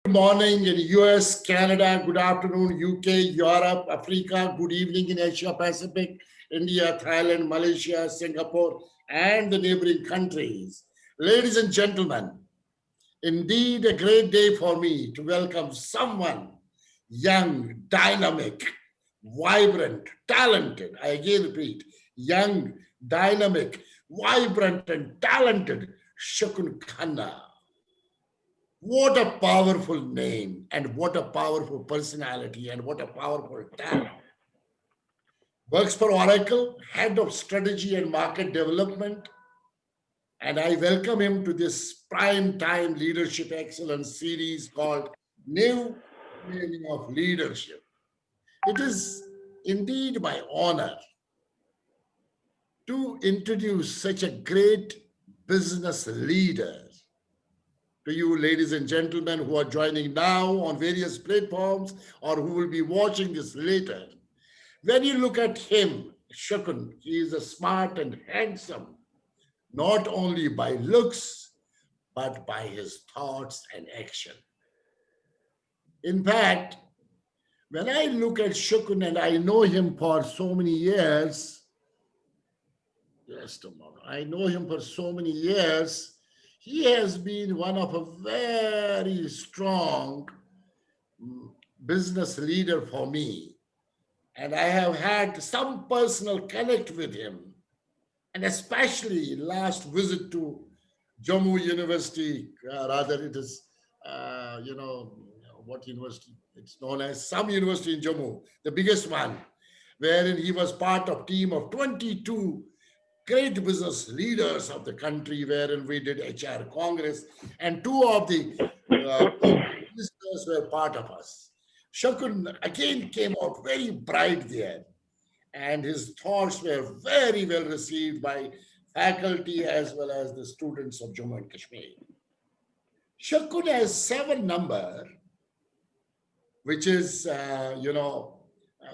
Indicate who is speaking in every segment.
Speaker 1: Good morning in US, Canada, good afternoon, UK, Europe, Africa, good evening in Asia Pacific, India, Thailand, Malaysia, Singapore, and the neighboring countries. Ladies and gentlemen, indeed a great day for me to welcome someone young, dynamic, vibrant, talented. I again repeat, young, dynamic, vibrant, and talented Shakun Khanna. What a powerful name, and what a powerful personality, and what a powerful talent. Works for Oracle, head of strategy and market development. And I welcome him to this prime time leadership excellence series called New Meaning of Leadership. It is indeed my honor to introduce such a great business leader to you, ladies and gentlemen, who are joining now on various platforms or who will be watching this later. When you look at him, Shaakun, he is a smart and handsome, not only by looks, but by his thoughts and action. In fact, when I look at Shaakun and I know him for so many years, just a moment, I know him for so many years, he has been one of a very strong business leader for me. And I have had some personal connect with him. And especially last visit to Jammu University, rather it is, what university? It's known as some university in Jammu, the biggest one, wherein he was part of team of 22 great business leaders of the country, wherein we did HR Congress, and two of the ministers were part of us. Shakun again came out very bright there, and his thoughts were very well received by faculty as well as the students of Jammu and Kashmir. Shakun has seven number, which is, a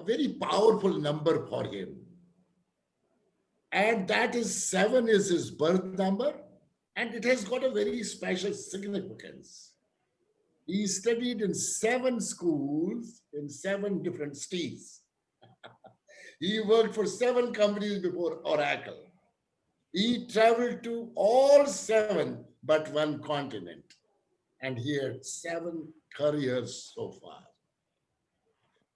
Speaker 1: very powerful number for him. And that is seven is his birth number, and it has got a very special significance. He studied in seven schools in seven different states. He worked for seven companies before Oracle. He traveled to all seven but one continent, and he had seven careers so far.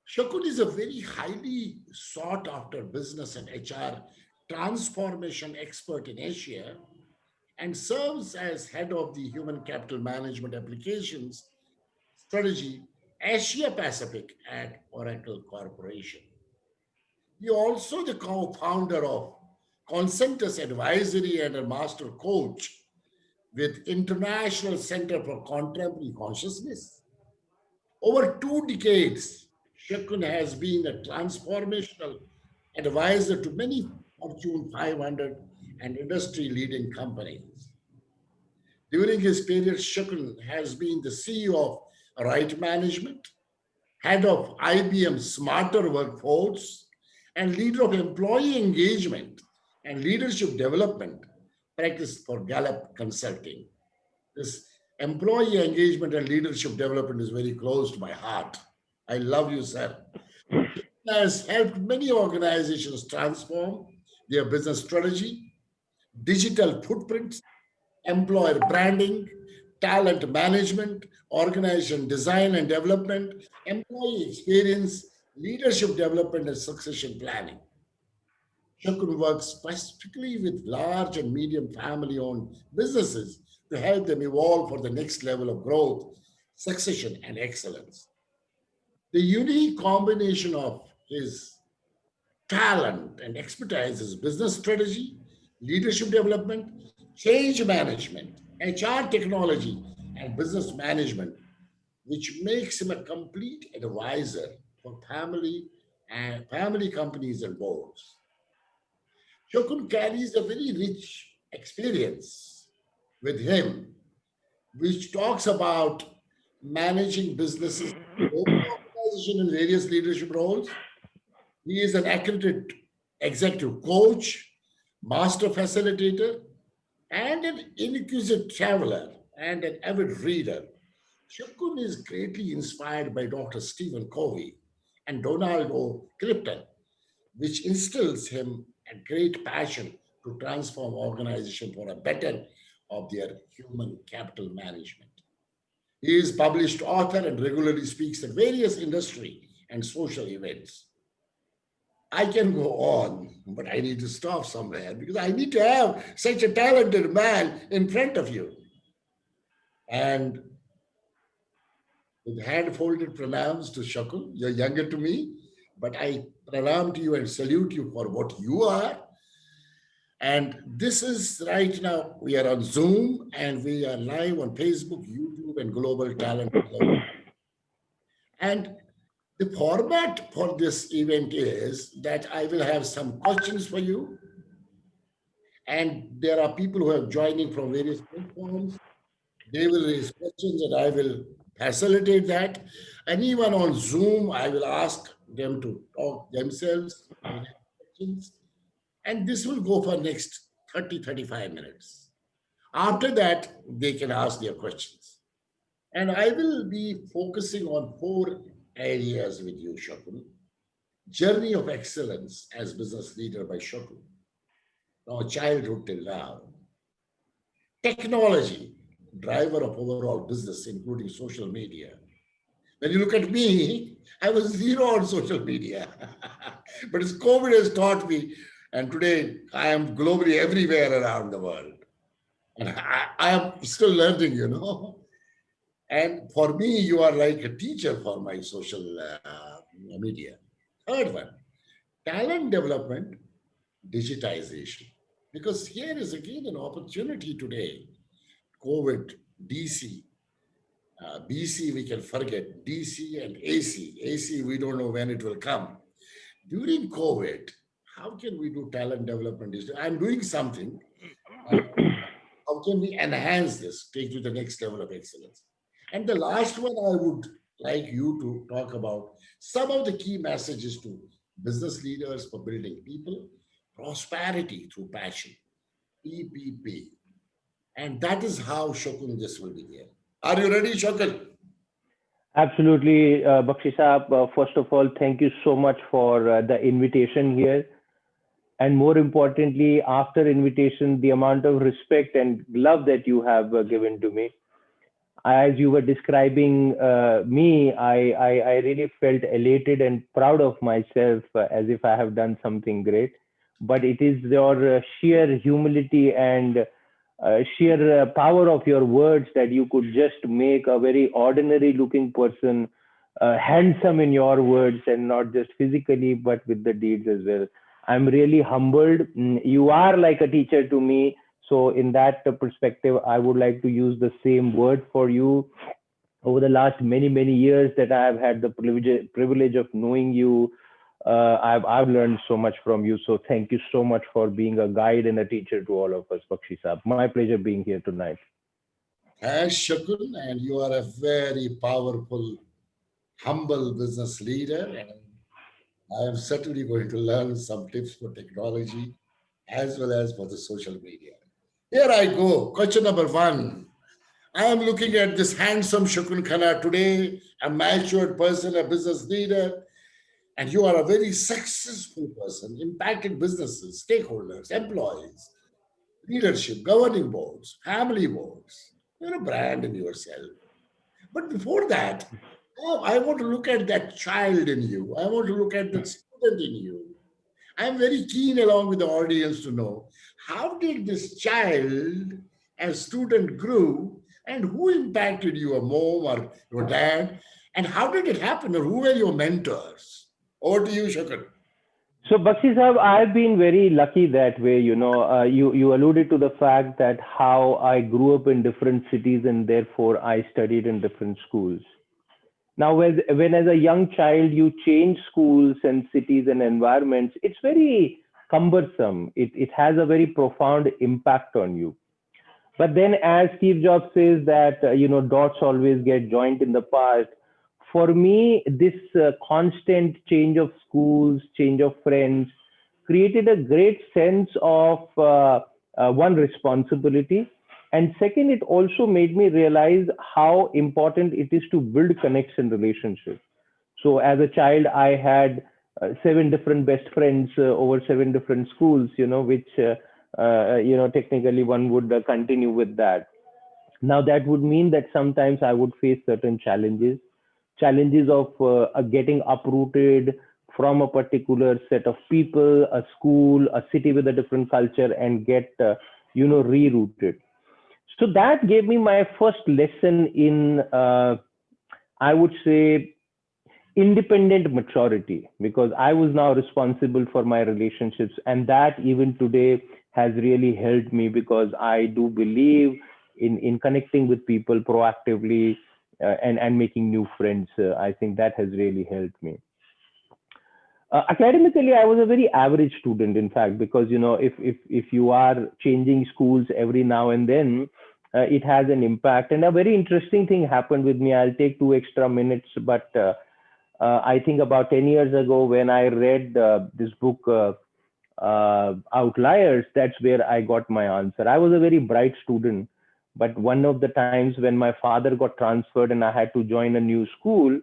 Speaker 1: Shakun is a very highly sought after business and HR transformation expert in Asia and serves as head of the Human Capital Management Applications Strategy Asia Pacific at Oracle Corporation. He also the co-founder of Consentus Advisory and a master coach with International Center for Contemporary Consciousness. Over 2 decades, Shakun has been a transformational advisor to many Fortune 500 and industry leading companies. During his period, Shakun has been the CEO of Right Management, head of IBM Smarter Workforce, and leader of employee engagement and leadership development practice for Gallup Consulting. This employee engagement and leadership development is very close to my heart. I love you, sir. Has helped many organizations transform their business strategy, digital footprints, employer branding, talent management, organization design and development, employee experience, leadership development, and succession planning. Shakun works specifically with large and medium family owned businesses to help them evolve for the next level of growth, succession, and excellence. The unique combination of his talent and expertise is business strategy, leadership development, change management, HR technology, and business management, which makes him a complete advisor for family companies and boards. Shokun carries a very rich experience with him, which talks about managing businesses organization in various leadership roles. He is an accredited executive coach, master facilitator, and an inquisitive traveler and an avid reader. Shakun is greatly inspired by Dr. Stephen Covey and Donald O. Clifton, which instills him a great passion to transform organization for a better of their human capital management. He is published author and regularly speaks at various industry and social events. I can go on, but I need to stop somewhere because I need to have such a talented man in front of you. And with hand folded pranams to Shakun, you're younger to me, but I pranam to you and salute you for what you are. And this is right now, we are on Zoom and we are live on Facebook, YouTube, and Global Talent. And the format for this event is that I will have some questions for you. And there are people who are joining from various platforms. They will raise questions and I will facilitate that. And even on Zoom, I will ask them to talk themselves. I will have questions. And this will go for next 30-35 minutes. After that, they can ask their questions. And I will be focusing on four areas with you, Shakun. Journey of Excellence as Business Leader by Shaakun, from childhood till now. Technology, driver of overall business, including social media. When you look at me, I was zero on social media. But as COVID has taught me, and today I am globally everywhere around the world. And I am still learning, you know. And for me, you are like a teacher for my social media. Third one, talent development, digitization. Because here is again an opportunity today. COVID, DC, BC, we can forget, DC and AC. AC, we don't know when it will come. During COVID, how can we do talent development? I'm doing something. And how can we enhance this, take to the next level of excellence? And the last one, I would like you to talk about some of the key messages to business leaders for building people, prosperity through passion, PPP. And that is how Shokun this will begin. Are you ready, Shokun?
Speaker 2: Absolutely, Bakshi Saab. First of all, thank you so much for the invitation here. And more importantly, after invitation, the amount of respect and love that you have given to me. As you were describing me, I really felt elated and proud of myself as if I have done something great. But it is your sheer humility and sheer power of your words that you could just make a very ordinary looking person handsome in your words and not just physically, but with the deeds as well. I'm really humbled. You are like a teacher to me, so in that perspective, I would like to use the same word for you. Over the last many years that I have had the privilege of knowing you, I've learned so much from you. So thank you so much for being a guide and a teacher to all of us, Bakshi Saab. My pleasure being here tonight.
Speaker 1: As Shakun, and you are a very powerful, humble business leader. And I am certainly going to learn some tips for technology as well as for the social media. Here I go. Question number one. I am looking at this handsome Shakun Khanna today, a matured person, a business leader, and you are a very successful person, impacted businesses, stakeholders, employees, leadership, governing boards, family boards. You're a brand in yourself. But before that, I want to look at that child in you. I want to look at that student in you. I'm very keen, along with the audience, to know how did this child as student grew and who impacted you, a mom or your dad, and how did it happen, or who were your mentors? Over to you, Shakar.
Speaker 2: So, Bakshi Sahab, I've been very lucky that way. You alluded to the fact that how I grew up in different cities and therefore I studied in different schools. Now, when as a young child you change schools and cities and environments, it's very cumbersome. It has a very profound impact on you. But then, as Steve Jobs says that dots always get joined in the past. For me, this constant change of schools, change of friends, created a great sense of one responsibility And second, it also made me realize how important it is to build connection relationships. So as a child, I had seven different best friends over seven different schools, which, technically one would continue with that. Now, that would mean that sometimes I would face certain challenges of getting uprooted from a particular set of people, a school, a city with a different culture, and get, rerouted. So that gave me my first lesson in, I would say, independent maturity, because I was now responsible for my relationships. And that even today has really helped me, because I do believe in connecting with people proactively, and making new friends. I think that has really helped me. Academically, I was a very average student, in fact, because if you are changing schools every now and then, it has an impact. And a very interesting thing happened with me. I'll take 2 extra minutes, but I think about 10 years ago, when I read this book, Outliers, that's where I got my answer. I was a very bright student, but one of the times when my father got transferred and I had to join a new school,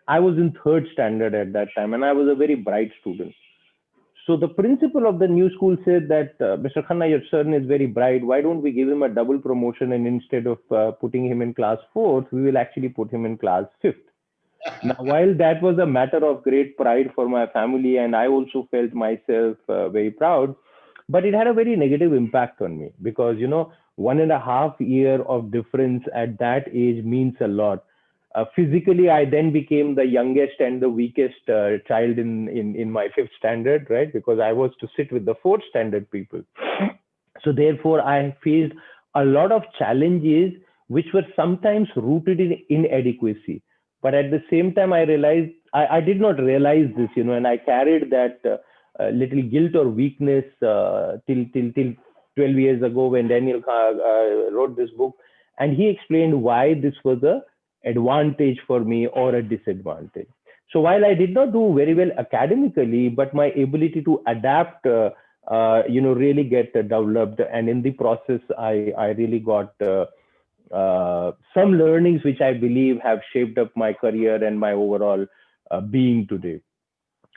Speaker 2: I was in third standard at that time, and I was a very bright student. So the principal of the new school said that, Mr. Khanna, your son is very bright. Why don't we give him a double promotion, and instead of putting him in class fourth, we will actually put him in class fifth. Now, while that was a matter of great pride for my family, and I also felt myself very proud, but it had a very negative impact on me, because 1.5 year of difference at that age means a lot. Physically, I then became the youngest and the weakest child in my fifth standard, right? Because I was to sit with the fourth standard people. So therefore, I faced a lot of challenges which were sometimes rooted in inadequacy. But at the same time, I realized I did not realize this, and I carried that little guilt or weakness till 12 years ago, when Daniel wrote this book, and he explained why this was a advantage for me or a disadvantage. So while I did not do very well academically, but my ability to adapt, really get developed, and in the process, I really got some learnings which I believe have shaped up my career and my overall being today.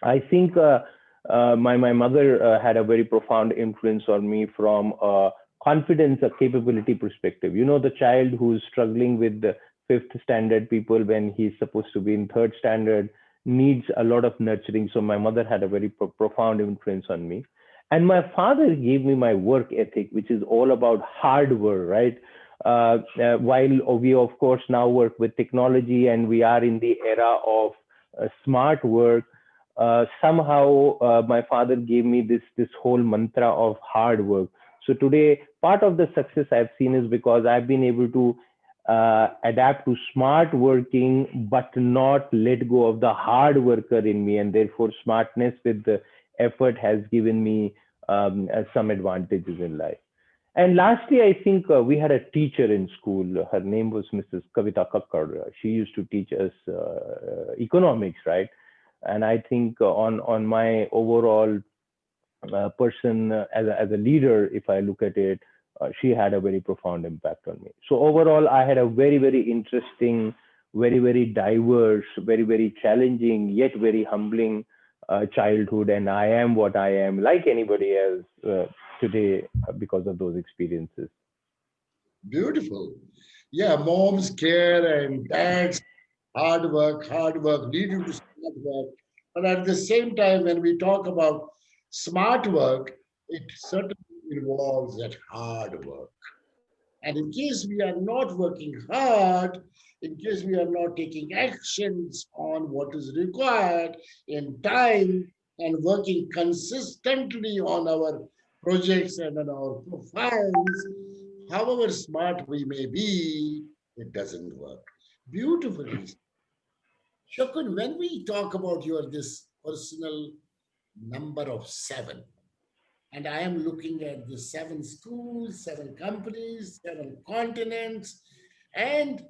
Speaker 2: I think my mother had a very profound influence on me from a confidence, a capability perspective. The child who's struggling with the fifth standard people when he's supposed to be in third standard needs a lot of nurturing. So my mother had a very profound influence on me. And my father gave me my work ethic, which is all about hard work, right? While we, of course, now work with technology and we are in the era of smart work, somehow my father gave me this whole mantra of hard work. So today, part of the success I've seen is because I've been able to adapt to smart working, but not let go of the hard worker in me, and therefore smartness with the effort has given me some advantages in life. And lastly, I think we had a teacher in school. Her name was Mrs. Kavita Kakkar. She used to teach us economics, right? And I think on my overall person as a leader, if I look at it, she had a very profound impact on me. So overall, I had a very, very interesting, very, very diverse, very, very challenging, yet very humbling childhood. And I am what I am, like anybody else today, because of those experiences.
Speaker 1: Beautiful. Yeah, mom's care and dad's hard work lead you to smart work. But at the same time, when we talk about smart work, it certainly involves that hard work. And in case we are not working hard, in case we are not taking actions on what is required in time and working consistently on our projects and on our profiles, however smart we may be, it doesn't work. Beautifully. Shakun, when we talk about your this personal number of seven, and I am looking at the seven schools, seven companies, seven continents. And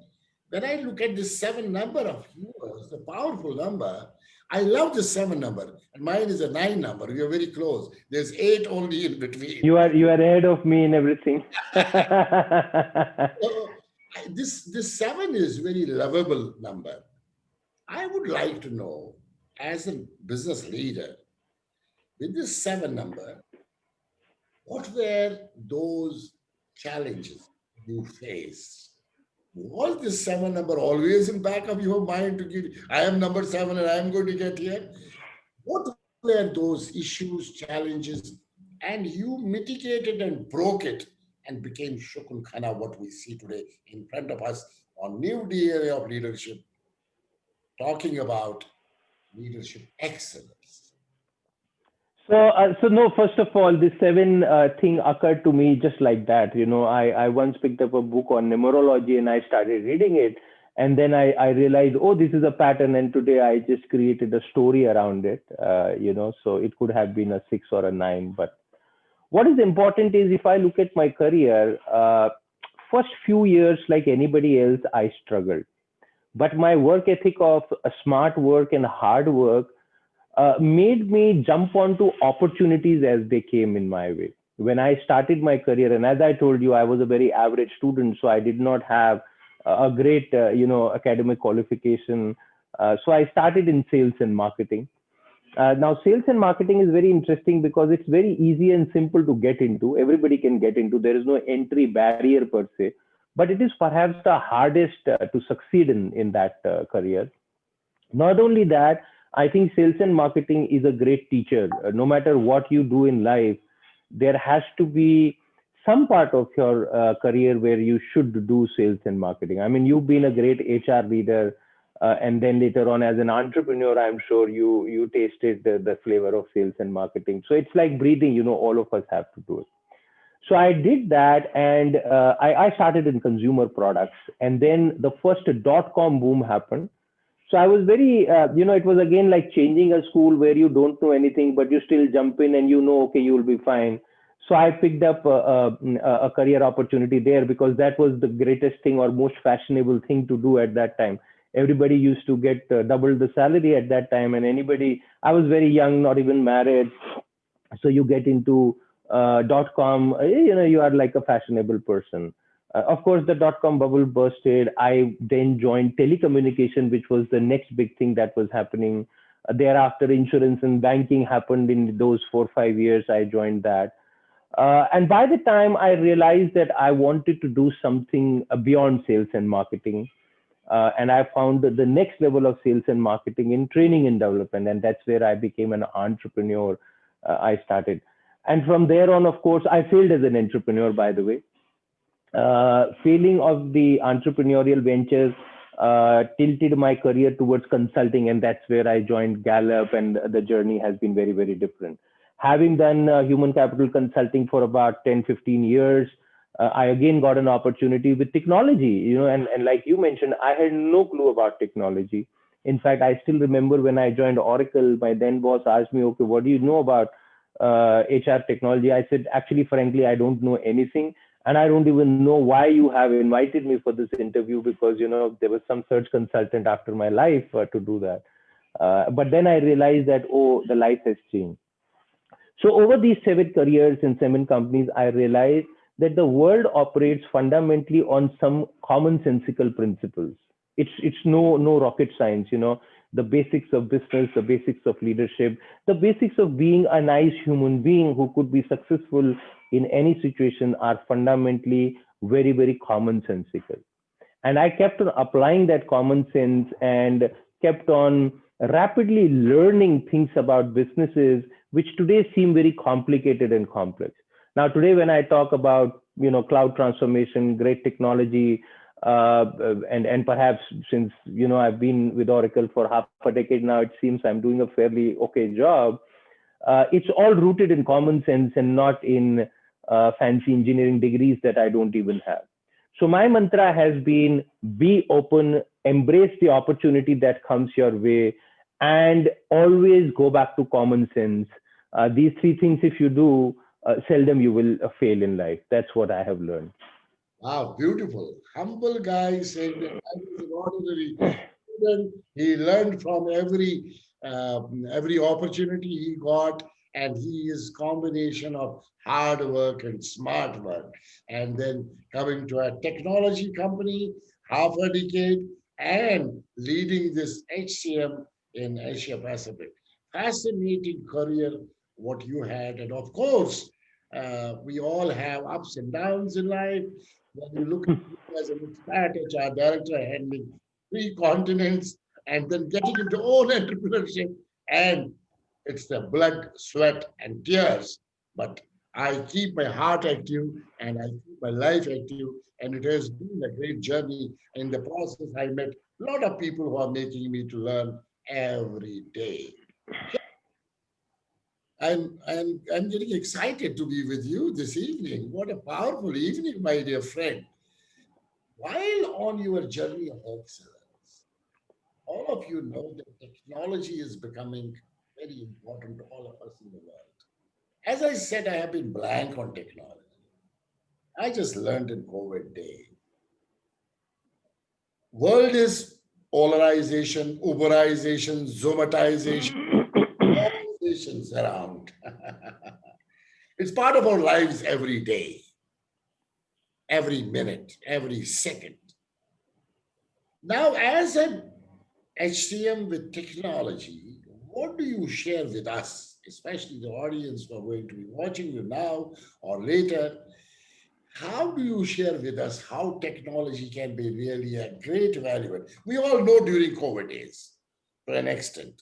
Speaker 1: when I look at the seven number of yours, the powerful number, I love the 7 number, and mine is a 9 number. We are very close. There's 8 only in between.
Speaker 2: You are ahead of me in everything.
Speaker 1: So this 7 is very lovable number. I would like to know, as a business leader, with this 7 number, what were those challenges you faced? Was this 7 number always in back of your mind to give, I am number 7 and I am going to get here? What were those issues, challenges, and you mitigated and broke it and became Shukun Khanna, what we see today in front of us on new DNA of leadership, talking about leadership excellence.
Speaker 2: So no, first of all, this 7 thing occurred to me just like that. I once picked up a book on numerology and I started reading it. And then I realized, oh, this is a pattern. And today I just created a story around it, so it could have been a 6 or a 9. But what is important is if I look at my career, first few years, like anybody else, I struggled. But my work ethic of smart work and hard work made me jump onto opportunities as they came in my way. When I started my career, and as I told you, I was a very average student, so I did not have a great, academic qualification. So I started in sales and marketing. Now, sales and marketing is very interesting because it's very easy and simple to get into. Everybody can get into. There is no entry barrier per se, but it is perhaps the hardest to succeed in that career. Not only that, I think sales and marketing is a great teacher. No matter what you do in life, there has to be some part of your career where you should do sales and marketing. I mean, you've been a great HR leader, and then later on as an entrepreneur, I'm sure you tasted the flavor of sales and marketing. So it's like breathing. All of us have to do it. So I did that, and I started in consumer products, and then the first dot-com boom happened. So I was very, it was again like changing a school where you don't know anything, but you still jump in and okay, you will be fine. So I picked up a career opportunity there because that was the greatest thing or most fashionable thing to do at that time. Everybody used to get double the salary at that time, and I was very young, not even married. So you get into .com, you are like a fashionable person. Of course, the .com bubble bursted. I then joined telecommunication, which was the next big thing that was happening. Thereafter, insurance and banking happened in those 4 or 5 years. I joined that. And by the time I realized that I wanted to do something beyond sales and marketing, and I found the next level of sales and marketing in training and development. And that's where I became an entrepreneur. I started. And from there on, of course, I failed as an entrepreneur, by the way. Failing of the entrepreneurial ventures tilted my career towards consulting, and that's where I joined Gallup, and the journey has been very, very different. Having done human capital consulting for about 10, 15 years, I again got an opportunity with technology, and like you mentioned, I had no clue about technology. In fact, I still remember when I joined Oracle, my then boss asked me, okay, what do you know about HR technology? I said, actually, frankly, I don't know anything. And I don't even know why you have invited me for this interview because, there was some search consultant after my life to do that. But then I realized that, oh, the life has changed. So over these 7 careers in 7 companies, I realized that the world operates fundamentally on some commonsensical principles. It's no rocket science, the basics of business, the basics of leadership, the basics of being a nice human being who could be successful in any situation are fundamentally very, very commonsensical. And I kept on applying that common sense and kept on rapidly learning things about businesses, which today seem very complicated and complex. Now, today, when I talk about, cloud transformation, great technology, and perhaps since, I've been with Oracle for half a decade now, it seems I'm doing a fairly okay job. It's all rooted in common sense and not in fancy engineering degrees that I don't even have. So my mantra has been be open, embrace the opportunity that comes your way, and always go back to common sense. These 3 things, if you do, seldom you will fail in life. That's what I have learned.
Speaker 1: Wow, beautiful. Humble guy saying that I was an ordinary student. He learned from every every opportunity he got, and he is combination of hard work and smart work. And then coming to a technology company, half a decade, and leading this HCM in Asia Pacific. Fascinating career what you had, and of course, we all have ups and downs in life. When you look at you as an expat HR director handling three continents and then getting into own entrepreneurship, and it's the blood, sweat, and tears. But I keep my heart active and I keep my life active, and it has been a great journey. In the process, I met a lot of people who are making me to learn every day. I'm getting excited to be with you this evening. What a powerful evening, my dear friend. While on your journey of excellence, all of you know that technology is becoming very important to all of us in the world. As I said, I have been blank on technology. I just learned in COVID day. World is polarization, Uberization, Zomatization, all nations around. It's part of our lives every day, every minute, every second. Now, as an HCM with technology, what do you share with us, especially the audience who are going to be watching you now or later? How do you share with us how technology can be really a great value? We all know during COVID days to an extent.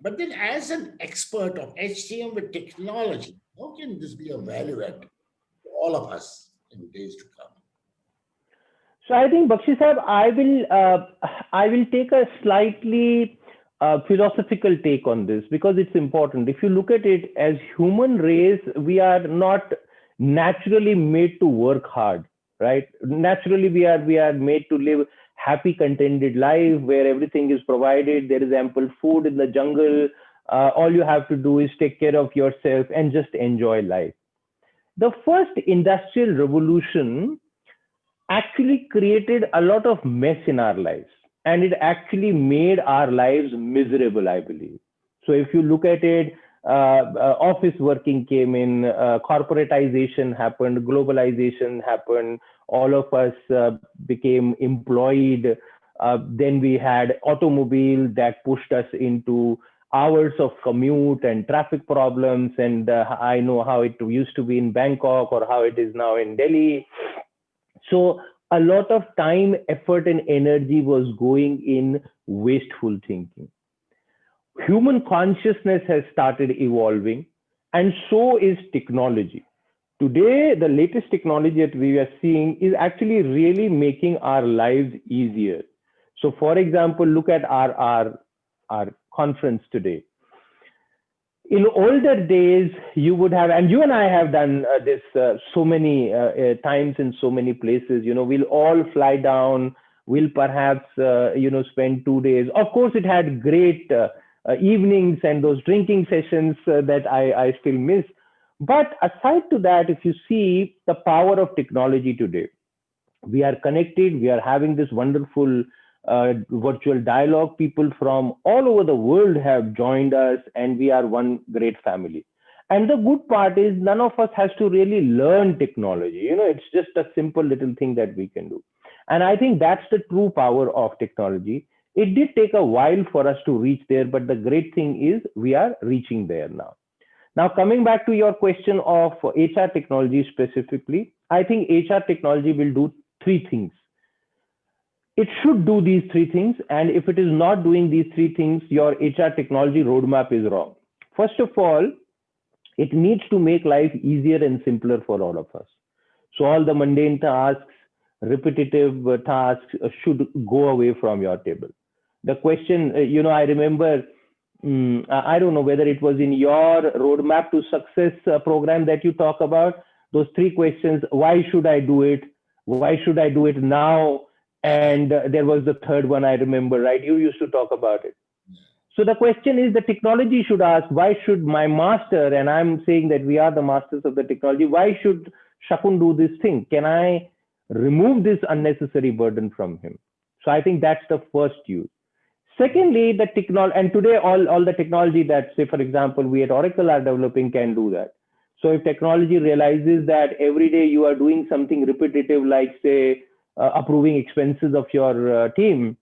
Speaker 1: But then, as an expert of HCM with technology, how can this be a value add to all of us in days to come?
Speaker 2: So I think Bakshi Sahib, I will take a slightly philosophical take on this because it's important. If you look at it as human race, we are not naturally made to work hard, right? Naturally, we are made to live happy, contented life where everything is provided. There is ample food in the jungle. All you have to do is take care of yourself and just enjoy life. The first industrial revolution actually created a lot of mess in our lives, and it actually made our lives miserable, I believe. So if you look at it, office working came in, corporatization happened, globalization happened, all of us became employed. Then we had automobile that pushed us into hours of commute and traffic problems, and I know how it used to be in Bangkok or how it is now in Delhi. So a lot of time, effort, and energy was going in wasteful thinking. Human consciousness has started evolving, and so is technology. Today, the latest technology that we are seeing is actually really making our lives easier. So, for example, look at our conference today. In older days, you would have, and you and I have done this so many times in so many places. We'll all fly down. We'll perhaps, spend 2 days. Of course, it had great evenings and those drinking sessions that I still miss. But aside to that, if you see the power of technology today, we are connected, we are having this wonderful virtual dialogue. People from all over the world have joined us, and we are one great family. And the good part is none of us has to really learn technology. It's just a simple little thing that we can do. And I think that's the true power of technology. It did take a while for us to reach there, but the great thing is we are reaching there now. Now, coming back to your question of HR technology specifically, I think HR technology will do three things. It should do these three things. And if it is not doing these three things, your HR technology roadmap is wrong. First of all, it needs to make life easier and simpler for all of us. So all the mundane tasks, repetitive tasks should go away from your table. The question, I remember, I don't know whether it was in your roadmap to success program that you talk about, those three questions: why should I do it? Why should I do it now? And there was the third one, I remember, right? You used to talk about it. So the question is, the technology should ask, why should my master, and I'm saying that we are the masters of the technology, why should Shaakun do this thing? Can I remove this unnecessary burden from him? So I think that's the first use. Secondly, the technology, and today all the technology that, say, for example, we at Oracle are developing can do that. So if technology realizes that every day you are doing something repetitive, like, say, approving expenses of your team,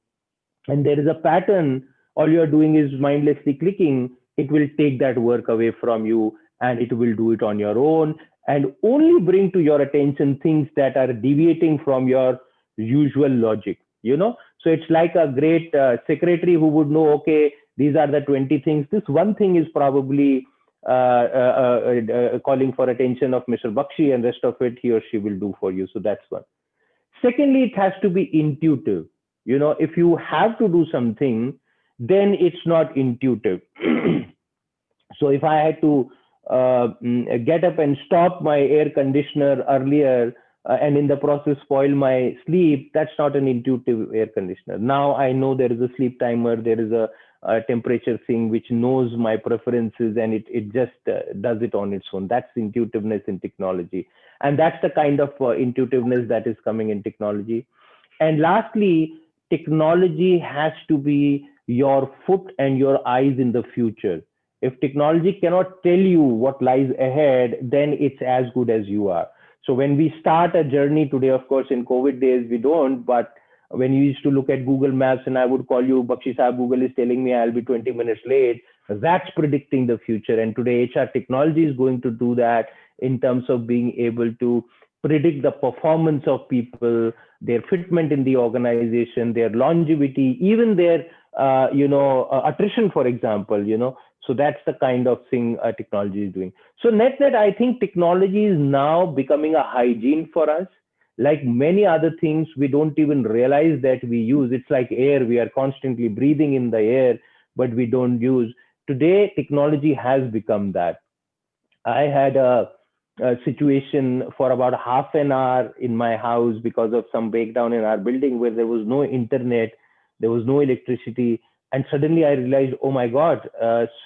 Speaker 2: and there is a pattern, all you are doing is mindlessly clicking, it will take that work away from you, and it will do it on your own, and only bring to your attention things that are deviating from your usual logic, so it's like a great secretary who would know, okay, these are the 20 things, this one thing is probably calling for attention of Mr. Bakshi, and rest of it he or she will do for you. So that's one. Secondly, it has to be intuitive. If you have to do something, then it's not intuitive. So if I had to get up and stop my air conditioner earlier, and in the process spoil my sleep, that's not an intuitive air conditioner. Now I know there is a sleep timer, there is a temperature thing which knows my preferences, and it just does it on its own. That's intuitiveness in technology. And that's the kind of intuitiveness that is coming in technology. And lastly, technology has to be your foot and your eyes in the future. If technology cannot tell you what lies ahead, then it's as good as you are. So when we start a journey today, of course, in COVID days, we don't, but when you used to look at Google Maps and I would call you, Bakshi Saab, Google is telling me I'll be 20 minutes late, that's predicting the future. And today, HR technology is going to do that in terms of being able to predict the performance of people, their fitment in the organization, their longevity, even their attrition, for example. So that's the kind of thing technology is doing. So net, I think technology is now becoming a hygiene for us. Like many other things, we don't even realize that we use. It's like air. We are constantly breathing in the air, but we don't use. Today, technology has become that. I had a situation for about half an hour in my house because of some breakdown in our building where there was no internet, there was no electricity. And suddenly I realized, oh my God,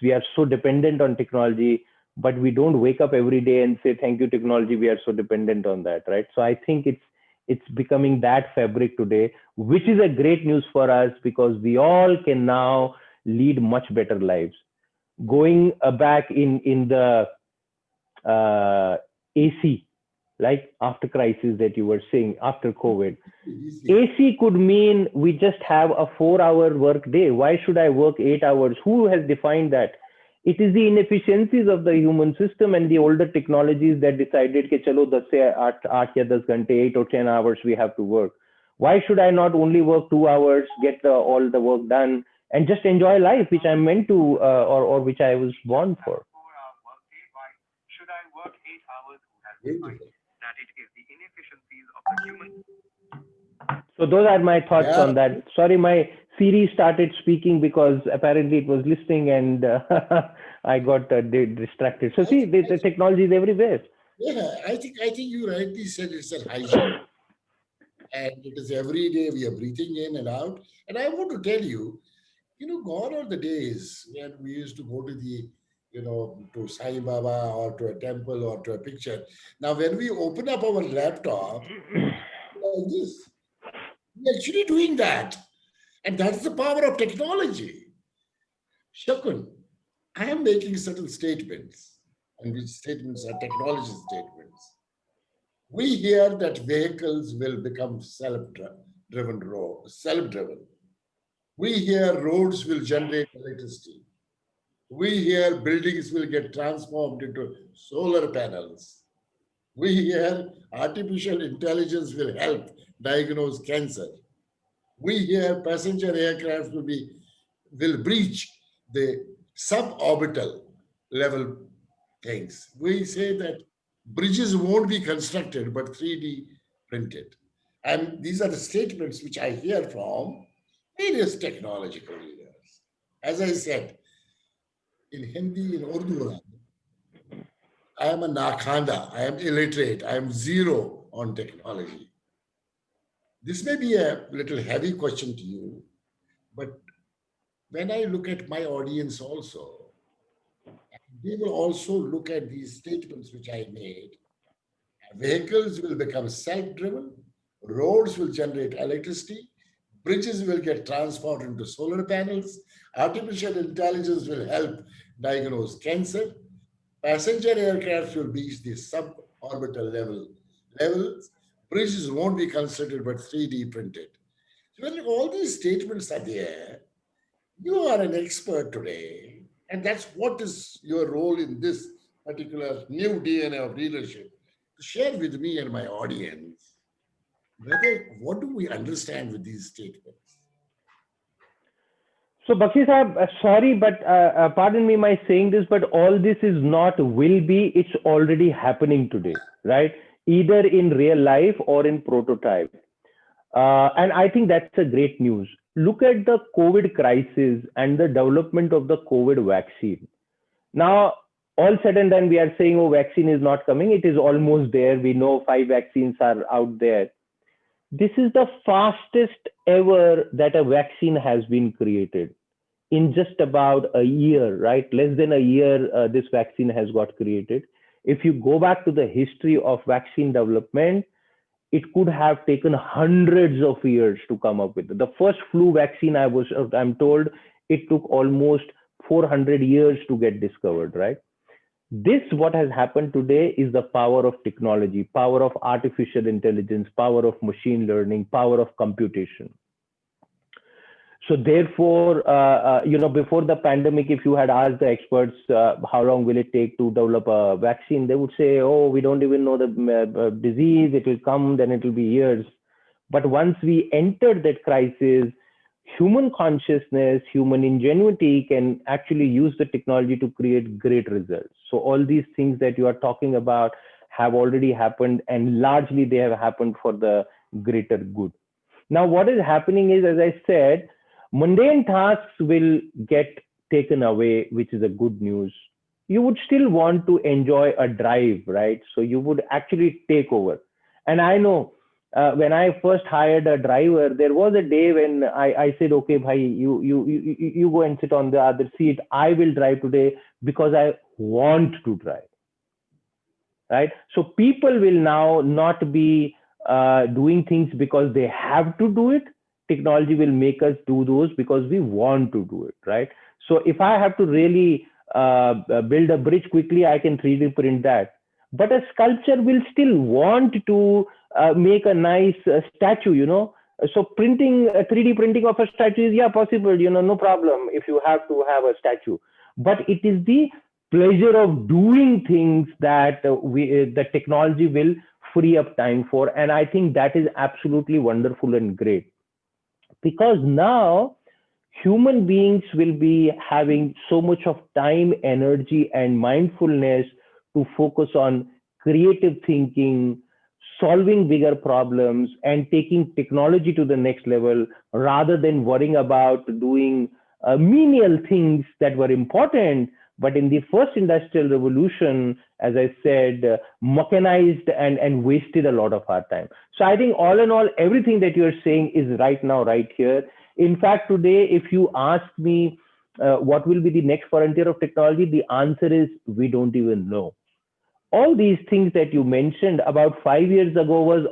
Speaker 2: we are so dependent on technology, but we don't wake up every day and say, thank you, technology. We are so dependent on that, right? So I think it's becoming that fabric today, which is a great news for us because we all can now lead much better lives. Going back in the AC, like after crisis that you were saying, after COVID,
Speaker 1: Easy.
Speaker 2: AC could mean we just have a 4-hour work day. Why should I work 8 hours? Who has defined that? It is the inefficiencies of the human system and the older technologies that decided कि चलो 10 से 8 या 10 घंटे 8 or 10 hours we have to work. Why should I not only work 2 hours, get all the work done, and just enjoy life, which I'm meant to, or which I was born for?
Speaker 1: Beautiful.
Speaker 2: So those are my thoughts
Speaker 1: Yeah,
Speaker 2: on that. Sorry, my Siri started speaking because apparently it was listening, and I got distracted. So see, the technology is everywhere.
Speaker 1: yeah. I think you rightly said it's a hygiene, and it is every day we are breathing in and out. And I want to tell you, gone are the days when we used to go to to Sai Baba or to a temple or to a picture. Now, when we open up our laptop like this, we're actually doing that. And that's the power of technology. Shakun, I am making certain statements, and which statements are technology statements. We hear that vehicles will become self-driven. We hear roads will generate electricity. We hear buildings will get transformed into solar panels. We hear artificial intelligence will help diagnose cancer. We hear passenger aircraft will breach the suborbital level things. We say that bridges won't be constructed but 3D printed. And these are the statements which I hear from various technological leaders. As I said, in Hindi, in Urdu, I am a nakhanda, I am illiterate, I am zero on technology. This may be a little heavy question to you, but when I look at my audience also, they will also look at these statements which I made. Vehicles will become self driven, roads will generate electricity, Bridges will get transformed into solar panels. Artificial intelligence will help diagnose cancer. Passenger aircraft will reach the suborbital levels. Bridges won't be considered but 3D printed. So when all these statements are there, you are an expert today, and that's what is your role in this particular new DNA of leadership. To share with me and my audience, whether what do we understand with these statements?
Speaker 2: So, Bakshi Sahab, sorry, but pardon me my saying this, but all this is not will be, it's already happening today, right? Either in real life or in prototype. And I think that's a great news. Look at the COVID crisis and the development of the COVID vaccine. Now, all said and done, we are saying, oh, vaccine is not coming. It is almost there. We know 5 vaccines are out there. This is the fastest ever that a vaccine has been created in just about a year, right? Less than a year, this vaccine has got created. If you go back to the history of vaccine development, it could have taken hundreds of years to come up with. The first flu vaccine, I'm told, it took almost 400 years to get discovered, right? This, what has happened today, is the power of technology, power of artificial intelligence, power of machine learning, power of computation. So therefore, before the pandemic, if you had asked the experts how long will it take to develop a vaccine, they would say, oh, we don't even know the disease, it will come, then it will be years. But once we entered that crisis, human consciousness, human ingenuity can actually use the technology to create great results. So all these things that you are talking about have already happened, and largely they have happened for the greater good. Now, what is happening is, as I said, mundane tasks will get taken away, which is a good news. You would still want to enjoy a drive, right? So you would actually take over. And I know when I first hired a driver, there was a day when I said, okay, bhai, you go and sit on the other seat. I will drive today because I want to drive, right? So people will now not be doing things because they have to do it. Technology will make us do those because we want to do it, right? So if I have to really build a bridge quickly, I can 3D print that. But a sculpture will still want to make a nice statue, So printing, 3D printing of a statue is, yeah, possible, no problem if you have to have a statue. But it is the pleasure of doing things that the technology will free up time for. And I think that is absolutely wonderful and great, because now human beings will be having so much of time, energy, and mindfulness to focus on creative thinking, solving bigger problems, and taking technology to the next level, rather than worrying about doing menial things that were important. But in the first industrial revolution, as I said, mechanized and wasted a lot of our time. So I think all in all, everything that you're saying is right now, right here. In fact, today, if you ask me what will be the next frontier of technology, the answer is we don't even know. All these things that you mentioned about 5 years ago was,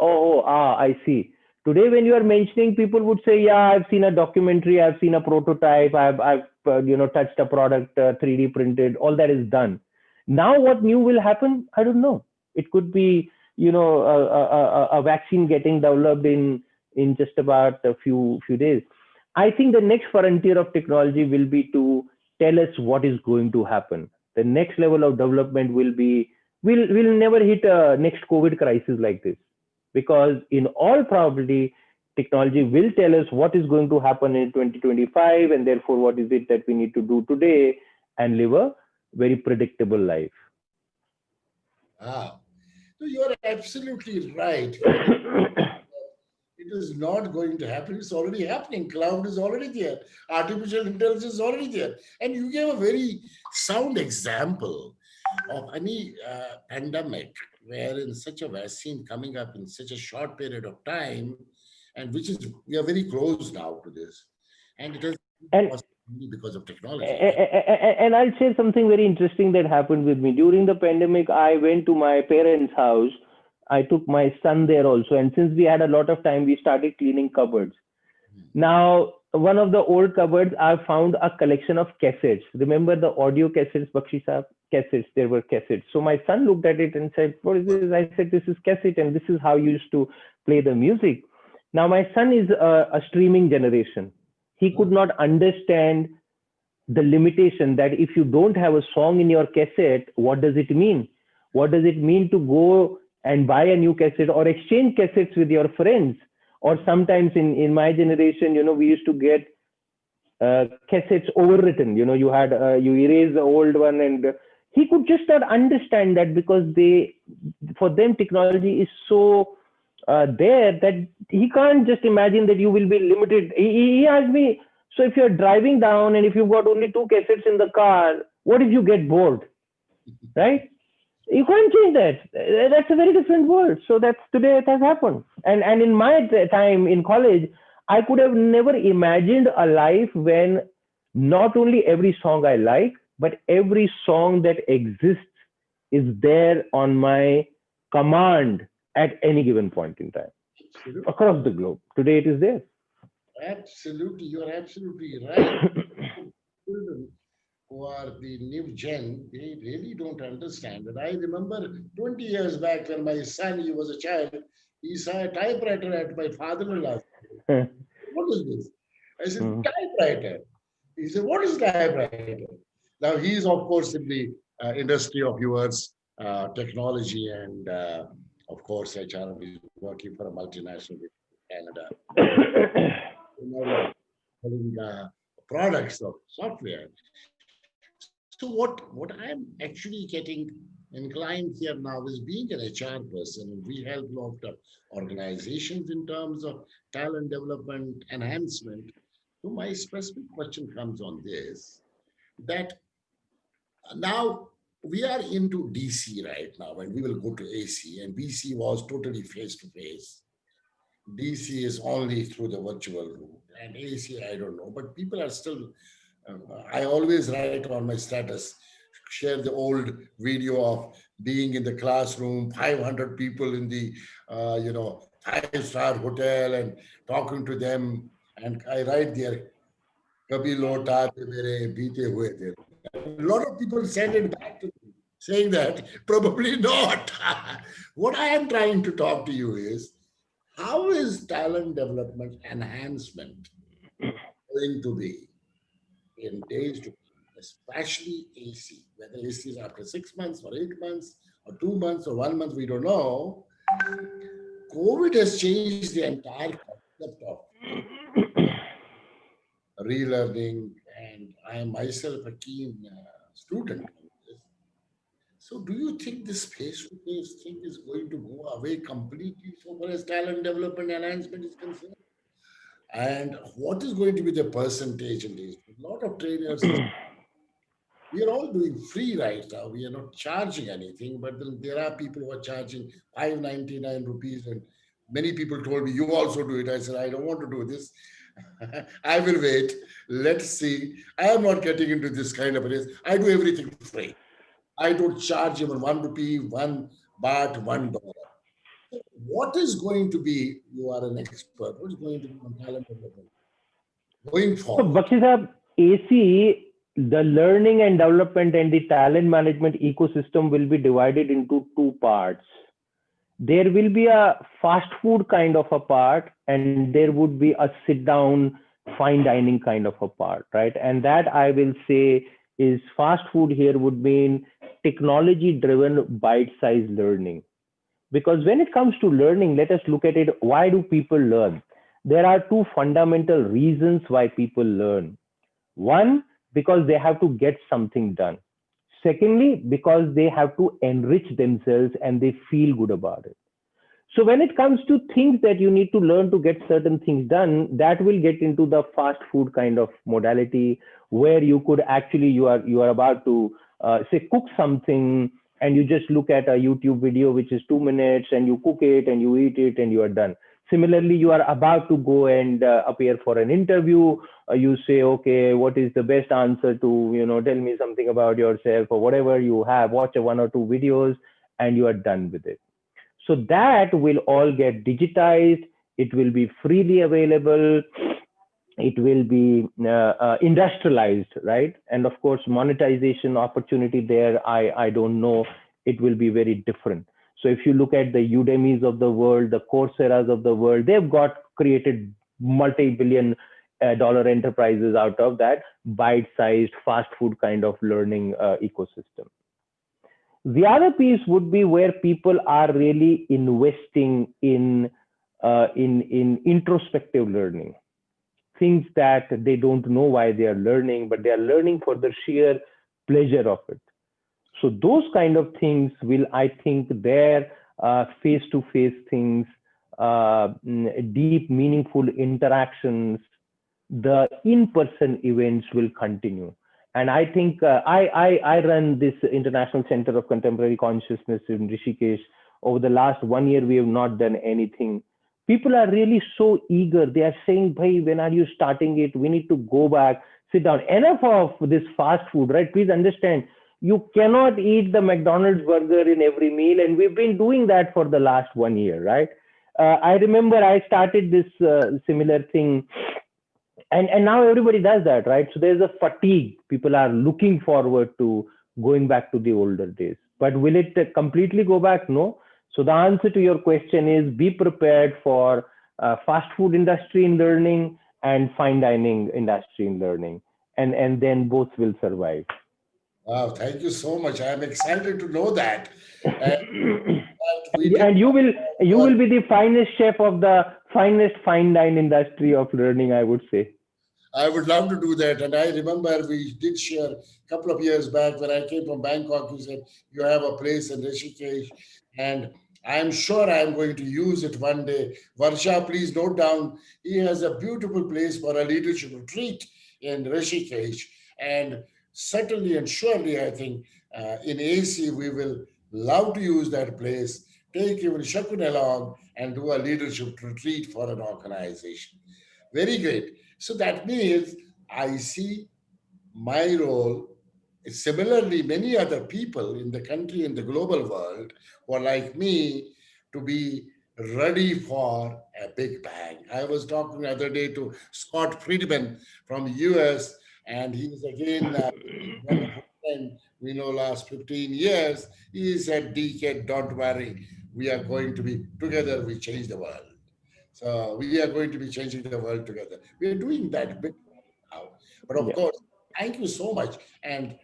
Speaker 2: I see. Today, when you are mentioning, people would say, yeah, I've seen a documentary, I've seen a prototype, I've touched a product, 3D printed, all that is done. Now, what new will happen? I don't know. It could be, a vaccine getting developed in just about a few days. I think the next frontier of technology will be to tell us what is going to happen. The next level of development will be, we'll never hit a next COVID crisis like this, because in all probability, technology will tell us what is going to happen in 2025, and therefore what is it that we need to do today and live a very predictable life.
Speaker 1: Ah, so you're absolutely right. It is not going to happen. It's already happening. Cloud is already there. Artificial intelligence is already there. And you gave a very sound example of any pandemic wherein such a vaccine coming up in such a short period of time, and which is, we are very close now to this. And it has
Speaker 2: and
Speaker 1: possible because of technology.
Speaker 2: and I'll share something very interesting that happened with me during the pandemic. I went to my parents' house. I took my son there also, and since we had a lot of time, we started cleaning cupboards. Now, one of the old cupboards, I found a collection of cassettes. Remember the audio cassettes, Bakshi Saab? Cassettes, there were cassettes. So my son looked at it and said, "What is this?" I said, "This is cassette, and this is how you used to play the music." Now, my son is a streaming generation. He could not understand the limitation that if you don't have a song in your cassette, what does it mean? What does it mean to go and buy a new cassette or exchange cassettes with your friends? Or sometimes in my generation, we used to get cassettes overwritten. You erase the old one, and he could just not understand that because for them, technology is so there that he can't just imagine that you will be limited. He asked me, so if you're driving down and if you've got only two cassettes in the car, what if you get bored, right? You can't change that. That's a very different world. So that's today it has happened. And in my time in college, I could have never imagined a life when not only every song I like, but every song that exists is there on my command at any given point in time
Speaker 1: Absolutely.
Speaker 2: across the globe. Today it is there.
Speaker 1: Absolutely. You are absolutely right. Children who are the new gen, they really don't understand. And I remember 20 years back when my son, he was a child, he saw a typewriter at my father-in-law. What is this? I said,
Speaker 2: Mhm.
Speaker 1: typewriter. He said, what is typewriter? Now, he's, of course, in the industry of yours, technology, and of course, HR. He's working for a multinational in Canada. Selling products of software. So what I'm actually getting inclined here now is being an HR person, and we help a lot of organizations in terms of talent development enhancement. So my specific question comes on this, that now we are into DC right now, and we will go to AC, and BC was totally face to face. DC is only through the virtual route, and AC, I don't know, but people are still. I always write on my status, share the old video of being in the classroom, 500 people in the, five-star hotel, and talking to them, and I write there, "Kabhi lौट आते मेरे बीते हुए दिन." A lot of people send it back to me, saying that probably not. What I am trying to talk to you is, how is talent development enhancement going to be in days to come, especially AC? Whether AC is after 6 months or 8 months or 2 months or 1 month, we don't know. COVID has changed the entire concept of relearning, and I am myself a keen student on this. So, do you think this face-to-face thing is going to go away completely so far as talent development enhancement is concerned? And what is going to be the percentage in this? A lot of trainers, we are all doing free right now. We are not charging anything, but then there are people who are charging 599 rupees. And many people told me, you also do it. I said, I don't want to do this. I will wait. Let's see. I am not getting into this kind of a race. I do everything free. I don't charge even 1 rupee, 1 baht, $1. What is going to be, you are an expert, what is going to be on talent development going
Speaker 2: So,
Speaker 1: forward?
Speaker 2: Bakshi Saab, AC, the learning and development and the talent management ecosystem will be divided into two parts. There will be a fast food kind of a part, and there would be a sit down fine dining kind of a part, right? And that I will say is fast food here would mean technology driven bite sized learning. Because when it comes to learning, let us look at it. Why do people learn? There are two fundamental reasons why people learn. One, because they have to get something done. Secondly, because they have to enrich themselves and they feel good about it. So when it comes to things that you need to learn to get certain things done, that will get into the fast food kind of modality where you could actually you are about to say cook something, and you just look at a YouTube video which is 2 minutes and you cook it and you eat it and you are done. Similarly, you are about to go and appear for an interview. You say, okay, what is the best answer to tell me something about yourself or whatever you have. Watch a one or two videos and you are done with it. So that will all get digitized. It will be freely available. It will be industrialized, right? And of course, monetization opportunity there, I don't know. It will be very different. So if you look at the Udemy's of the world, the Coursera's of the world, they've got created multi-billion dollar enterprises out of that bite-sized fast food kind of learning ecosystem. The other piece would be where people are really investing in introspective learning, things that they don't know why they are learning, but they are learning for the sheer pleasure of it. So those kind of things will, I think, their face-to-face things, deep, meaningful interactions, the in-person events will continue. And I think I run this International Center of Contemporary Consciousness in Rishikesh. Over the last 1 year, we have not done anything. People are really so eager. They are saying, "Bhai, when are you starting it? We need to go back, sit down. Enough of this fast food, right? Please understand, you cannot eat the McDonald's burger in every meal, and we've been doing that for the last 1 year, right?" I remember I started this similar thing, and now everybody does that, right? So there's a fatigue. People are looking forward to going back to the older days, but will it completely go back? No. So the answer to your question is, be prepared for fast food industry in learning and fine dining industry in learning, and then both will survive.
Speaker 1: Wow, thank you so much. I'm excited to know that. And we did
Speaker 2: And you
Speaker 1: talk
Speaker 2: will be the finest chef of the finest fine dine industry of learning, I would say.
Speaker 1: I would love to do that. And I remember we did share a couple of years back when I came from Bangkok. You said you have a place in Rishikesh, and I'm sure I'm going to use it one day. Varsha, please note down. He has a beautiful place for a leadership retreat in Rishikesh, and certainly and surely, I think in AC we will love to use that place. Take even Shakun along and do a leadership retreat for an organization. Very great. So that means I see my role. Similarly, many other people in the country, in the global world, were like me to be ready for a big bang. I was talking the other day to Scott Friedman from US, and he's again a wonderful friend. We know last 15 years. He said, DK, don't worry. We are going to be together. We change the world. So we are going to be changing the world together. We are doing that bit now. But of
Speaker 2: Yeah.
Speaker 1: course, thank you so much. And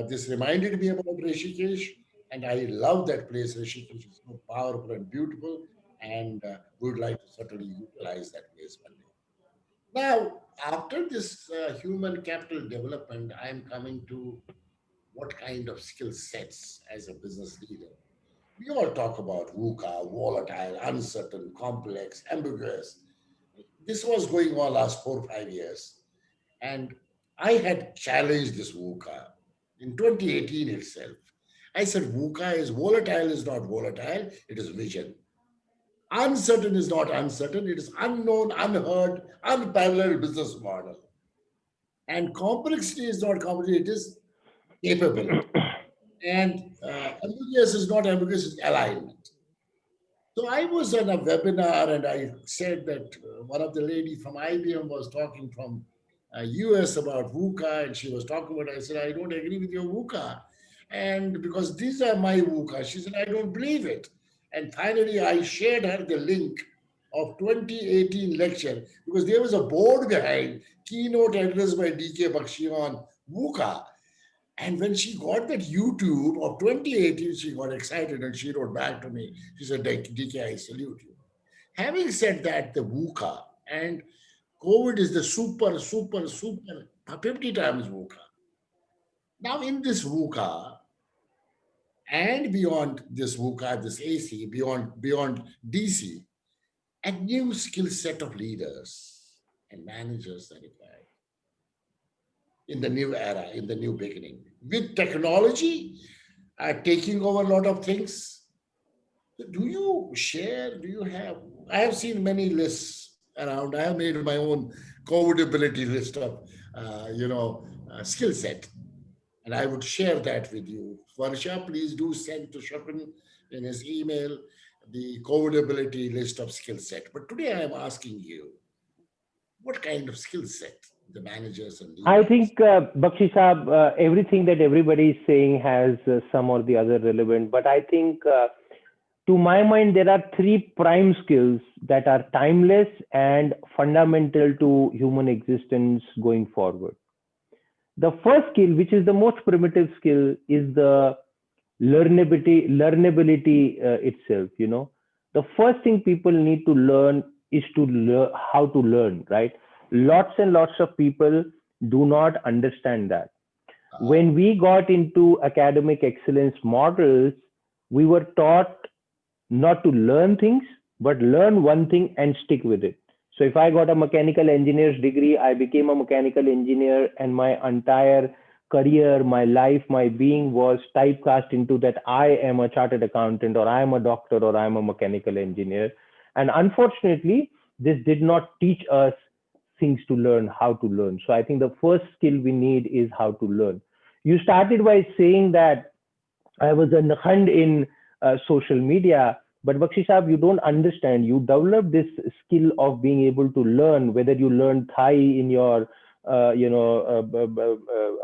Speaker 1: this reminded me about Rishikesh, and I love that place. Rishikesh is so powerful and beautiful, and we would like to certainly utilize that place one day. Now, after this human capital development, I am coming to what kind of skill sets as a business leader. We all talk about VUCA, volatile, uncertain, complex, ambiguous. This was going on last 4 or 5 years. And I had challenged this VUCA in 2018 itself. I said VUCA is volatile, is not volatile, it is vision. Uncertain is not uncertain, it is unknown, unheard, unparalleled business model. And complexity is not complexity, it is capability. And ambiguous is not ambiguous, it's alignment. So I was on a webinar and I said that one of the lady from IBM was talking from US about VUCA, and she was talking about, I said, I don't agree with your VUCA. And because these are my VUCA, she said, I don't believe it. And finally, I shared her the link of 2018 lecture because there was a board behind keynote address by DK Bakshi on VUCA. And when she got that YouTube of 2018, she got excited and she wrote back to me. She said, DK, I salute you. Having said that, the VUCA and COVID is the super, super, super 50 times VUCA. Now, in this VUCA and beyond this VUCA, this AC, beyond DC, a new skill set of leaders and managers are required in the new era, in the new beginning. With technology taking over a lot of things, do you share? Do you have? I have seen many lists around. I have made my own codability list of, skill set, and I would share that with you. Varsha, please do send to Shaakun in his email. the codability list of skill set. But today I am asking you, what kind of skill set the managers and
Speaker 2: I
Speaker 1: leaders?
Speaker 2: think, Bakshi Saab, everything that everybody is saying has some or the other relevant. But I think, to my mind, there are three prime skills that are timeless and fundamental to human existence going forward. The first skill, which is the most primitive skill, is the learnability itself. The first thing people need to learn is to learn how to learn, right? Lots and lots of people do not understand that.
Speaker 1: Uh,
Speaker 2: When we got into academic excellence models, we were taught not to learn things, but learn one thing and stick with it. So if I got a mechanical engineer's degree, I became a mechanical engineer, and my entire career, my life, my being was typecast into that I am a chartered accountant, or I am a doctor, or I am a mechanical engineer. And unfortunately, this did not teach us things to learn, how to learn. So I think the first skill we need is how to learn. You started by saying that I was a Nakhand in social media. But Bakshi Saab, you don't understand. You develop this skill of being able to learn, whether you learn Thai in your,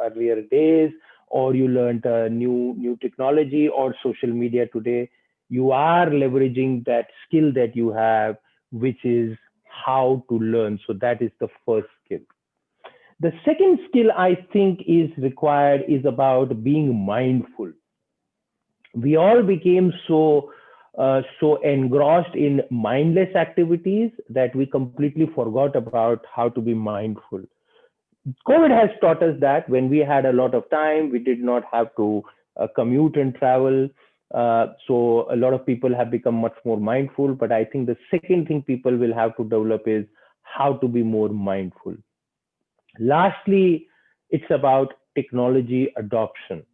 Speaker 2: earlier days, or you learned new technology or social media today. You are leveraging that skill that you have, which is how to learn. So that is the first skill. The second skill I think is required is about being mindful. We all became so engrossed in mindless activities that we completely forgot about how to be mindful. COVID has taught us that when we had a lot of time, we did not have to commute and travel. So a lot of people have become much more mindful. But I think the second thing people will have to develop is how to be more mindful. Lastly, it's about technology adoption.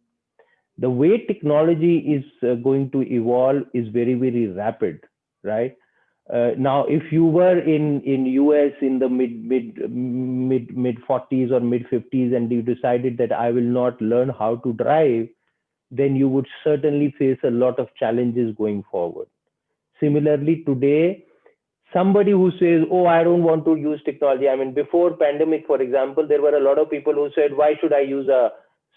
Speaker 2: The way technology is going to evolve is very rapid, right? Now if you were in US in the mid 40s or mid 50s, and you decided that I will not learn how to drive, then you would certainly face a lot of challenges going forward. Similarly, today, somebody who says, "Oh, I don't want to use technology." I mean, before pandemic, for example, there were a lot of people who said, "Why should I use a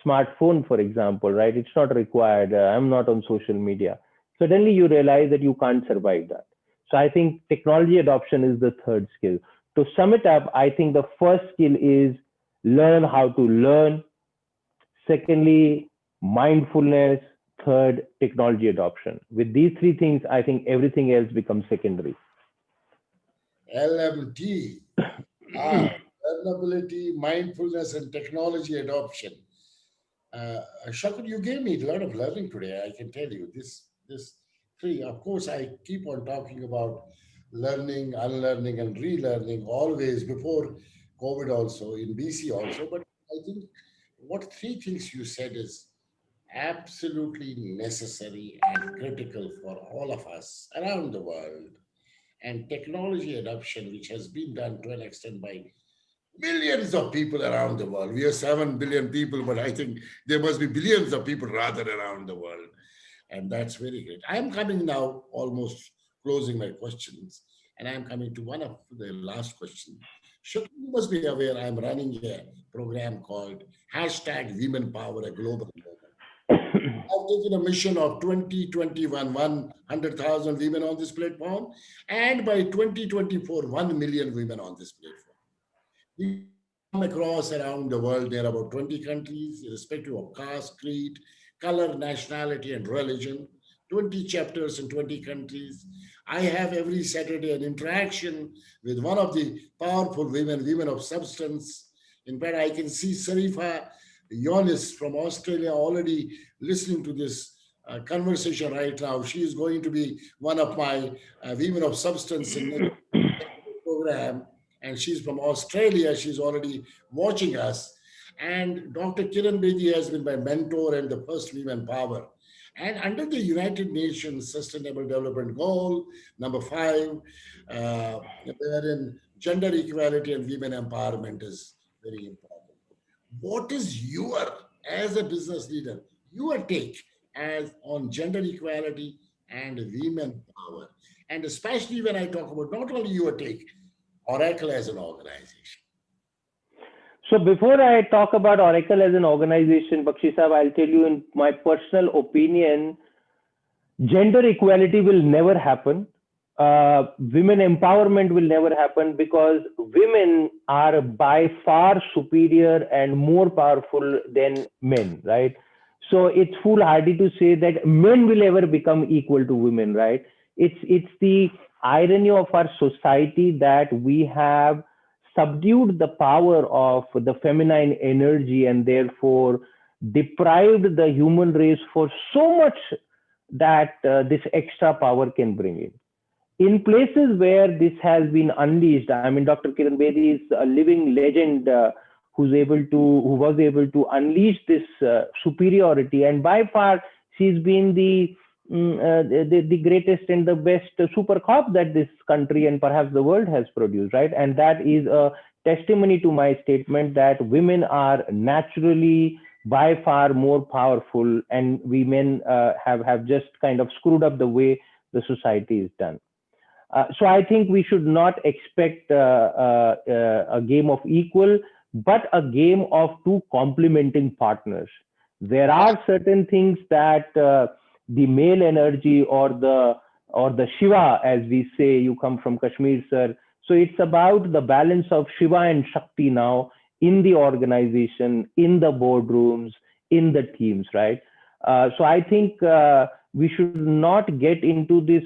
Speaker 2: smartphone?" For example, right? It's not required. I'm not on social media. Suddenly, you realize that you can't survive that. So I think technology adoption is the third skill. To sum it up, I think the first skill is learn how to learn. Secondly, mindfulness. Third, technology adoption. With these three things, I think everything else becomes secondary.
Speaker 1: LMT. Wow. Learnability, mindfulness, and technology adoption. Shakun, you gave me a lot of learning today. I can tell you this three. Of course, I keep on talking about learning, unlearning, and relearning always before COVID, also in BC also. But I think what three things you said is absolutely necessary and critical for all of us around the world. And technology adoption, which has been done to an extent by millions of people around the world. We are 7 billion people, but I think there must be billions of people rather around the world. And that's very great. I'm coming now, almost closing my questions, and I'm coming to one of the last question. Shuk, you must be aware I'm running a program called hashtag Women Power, a global movement. I've taken a mission of 2021, 100,000 women on this platform, and by 2024, 1 million women on this platform. We come across around the world. There are about 20 countries, irrespective of caste, creed, color, nationality, and religion. 20 chapters in 20 countries. I have every Saturday an interaction with one of the powerful women, women of substance. In fact, I can see Sarifa Yonis from Australia already listening to this conversation right now. She is going to be one of my women of substance in next program, and she's from Australia. She's already watching us. And Dr. Kiran Bedi has been my mentor and the first women power. And under the United Nations Sustainable Development Goal, number 5, wherein gender equality and women empowerment is very important. What is your, as a business leader, your take as on gender equality and women power. And especially when I talk about not only your take, Oracle as an organization.
Speaker 2: So before I talk about Oracle as an organization, Bakshi Sahab, I'll tell you in my personal opinion, gender equality will never happen. Women empowerment will never happen because women are by far superior and more powerful than men, right? So it's foolhardy to say that men will ever become equal to women, right? It's the irony of our society that we have subdued the power of the feminine energy and therefore deprived the human race for so much that this extra power can bring in places where this has been unleashed. I mean, Dr. Kiran Bedi is a living legend who was able to unleash this superiority, and by far she's been the greatest and the best super cop that this country and perhaps the world has produced, right? And that is a testimony to my statement that women are naturally by far more powerful, and we men have just kind of screwed up the way the society is done. So I think we should not expect a game of equal, but a game of two complementing partners. There
Speaker 1: Yeah,
Speaker 2: are certain things that the male energy or the Shiva, as we say, you come from Kashmir, sir. So it's about the balance of Shiva and Shakti now in the organization, in the boardrooms, in the teams, right? So I think we should not get into this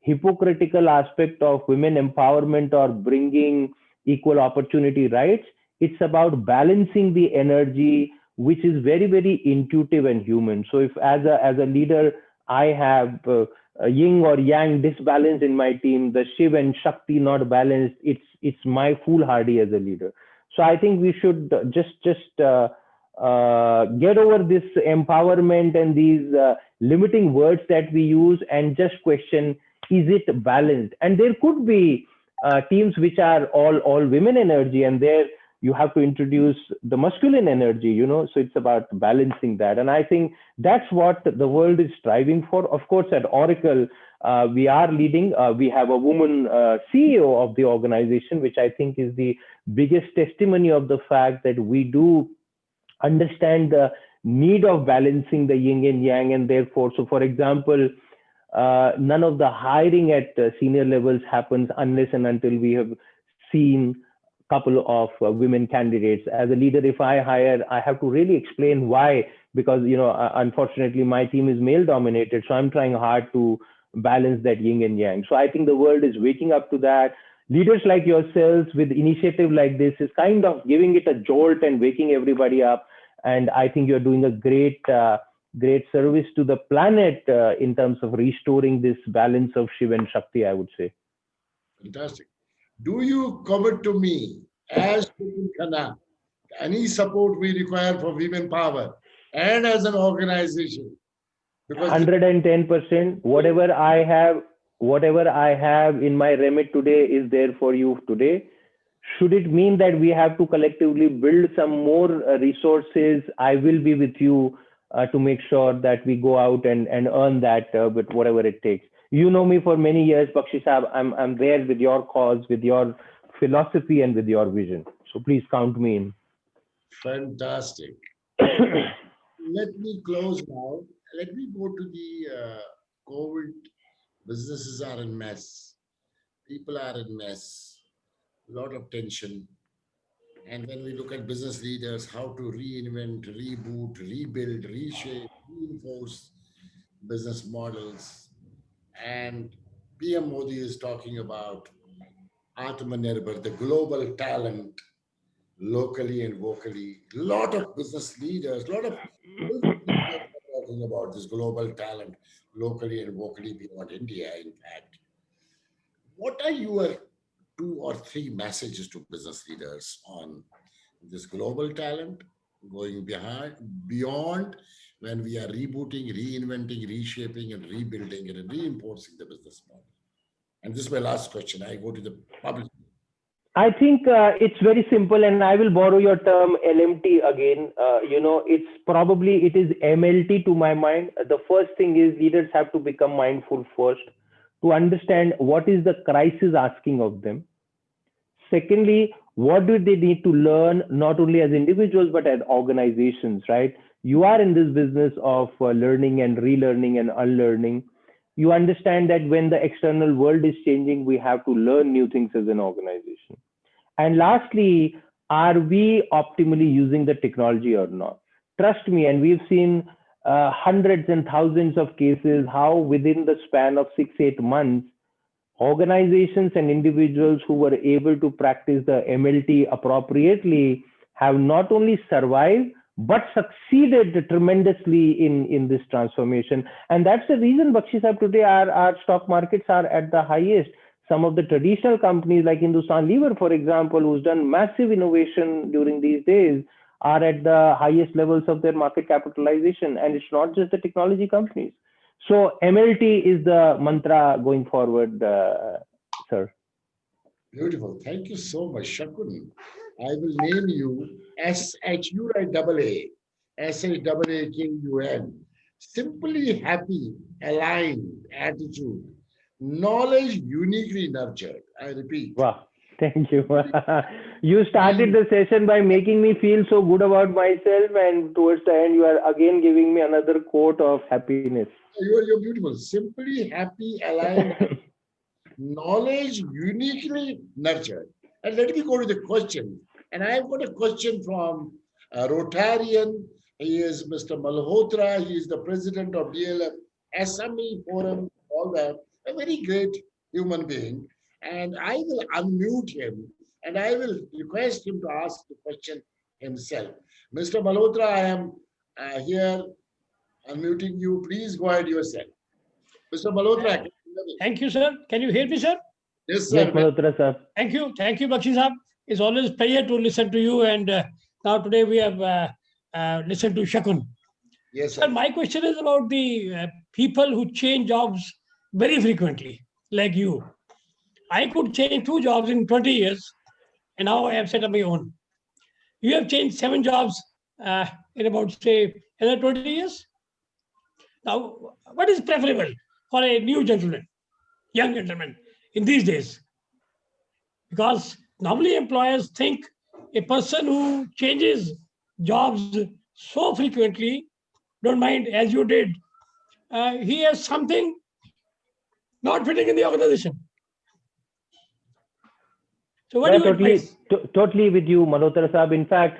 Speaker 2: hypocritical aspect of women empowerment or bringing equal opportunity rights. It's about balancing the energy, which is very, very intuitive and human. So if as a leader, I have a yin or yang disbalance in my team, the Shiv and Shakti not balanced, it's my foolhardy as a leader. So I think we should just get over this empowerment and these limiting words that we use and just question, is it balanced? And there could be teams which are all women energy, and there you have to introduce the masculine energy, so it's about balancing that. And I think that's what the world is striving for. Of course, at Oracle, we are leading. We have a woman CEO of the organization, which I think is the biggest testimony of the fact that we do understand the need of balancing the yin and yang. And therefore, so for example, none of the hiring at senior levels happens unless and until we have seen a couple of women candidates. As a leader, if I hire, I have to really explain why, because unfortunately my team is male dominated, so I'm trying hard to balance that yin and yang. So I think the world is waking up to that. Leaders like yourselves with initiative like this is kind of giving it a jolt and waking everybody up. And I think you're doing a great service to the planet in terms of restoring this balance of Shiv and Shakti, I would say.
Speaker 1: fantastic. Do you commit to me as Khanna any support we require for women power and as an organization? Because this
Speaker 2: 110%. Whatever I have in my remit today is there for you today. Should it mean that we have to collectively build some more resources, I will be with you to make sure that we go out and earn that with whatever it takes. You know me for many years, Bakshi Saab. I'm there with your cause, with your philosophy, and with your vision. So please count me in.
Speaker 1: fantastic. Let me close now. Let me go to the COVID. Businesses are in mess. People are in mess. A lot of tension. And when we look at business leaders, how to reinvent, reboot, rebuild, reshape, reinforce business models. And PM Modi is talking about Atmanirbhar, the global talent, locally and vocally. A lot of business leaders, a lot of business leaders are talking about this global talent, locally and vocally beyond India, in fact. What are your two or three messages to business leaders on this global talent going behind beyond when we are rebooting, reinventing, reshaping, and rebuilding and reinforcing the business model? And this is my last question. I go to the public.
Speaker 2: I think it's very simple, and I will borrow your term LMT again. It's probably it is MLT to my mind. The first thing is leaders have to become mindful first to understand what is the crisis asking of them. Secondly, what do they need to learn, not only as individuals, but as organizations, right? You are in this business of learning and relearning and unlearning. You understand that when the external world is changing, we have to learn new things as an organization. And lastly, are we optimally using the technology or not? Trust me, and we've seen hundreds and thousands of cases how within the span of 6, 8 months, organizations and individuals who were able to practice the MLT appropriately have not only survived but succeeded tremendously in this transformation. And that's the reason, Bakshi Sahib, today our stock markets are at the highest. Some of the traditional companies like Hindustan Lever, for example, who's done massive innovation during these days, are at the highest levels of their market capitalization. And it's not just the technology companies. So MLT is the mantra going forward, sir.
Speaker 1: Beautiful. Thank you so much, Shakun. I will name you SHUAAA, SHAAKUN. Simply happy, aligned attitude, knowledge uniquely nurtured. I repeat.
Speaker 2: Wow. Thank you. You started the session by making me feel so good about myself, and towards the end, you are again giving me another quote of happiness.
Speaker 1: You're beautiful. Simply happy, aligned, knowledge uniquely nurtured. And let me go to the question. And I've got a question from a Rotarian. He is Mr. Malhotra. He is the president of DLF SME Forum, all that. A very great human being. And I will unmute him and I will request him to ask the question himself. Mr. Malhotra, I am here unmuting you. Please go ahead yourself. Mr. Malhotra, can you hear me?
Speaker 3: Thank you, sir. Can you hear me, sir?
Speaker 1: Yes,
Speaker 2: Yes,
Speaker 1: sir.
Speaker 2: Malhotra sir.
Speaker 3: Thank you. Thank you, Bakshi Sahab. It's always a pleasure to listen to you. And now today we have listened to Shakun.
Speaker 1: Yes,
Speaker 3: Sir,
Speaker 1: sir.
Speaker 3: my question is about the people who change jobs very frequently, like you. I could change 2 jobs in 20 years, and now I have set up my own. You have changed 7 jobs in about, say, another 20 years. Now, what is preferable for a new gentleman, young gentleman, in these days? Because normally employers think a person who changes jobs so frequently, don't mind as you did, he has something not fitting in the organization. So what
Speaker 2: Yeah,
Speaker 3: do you advise?
Speaker 2: totally with you, Malhotra Saab. In fact,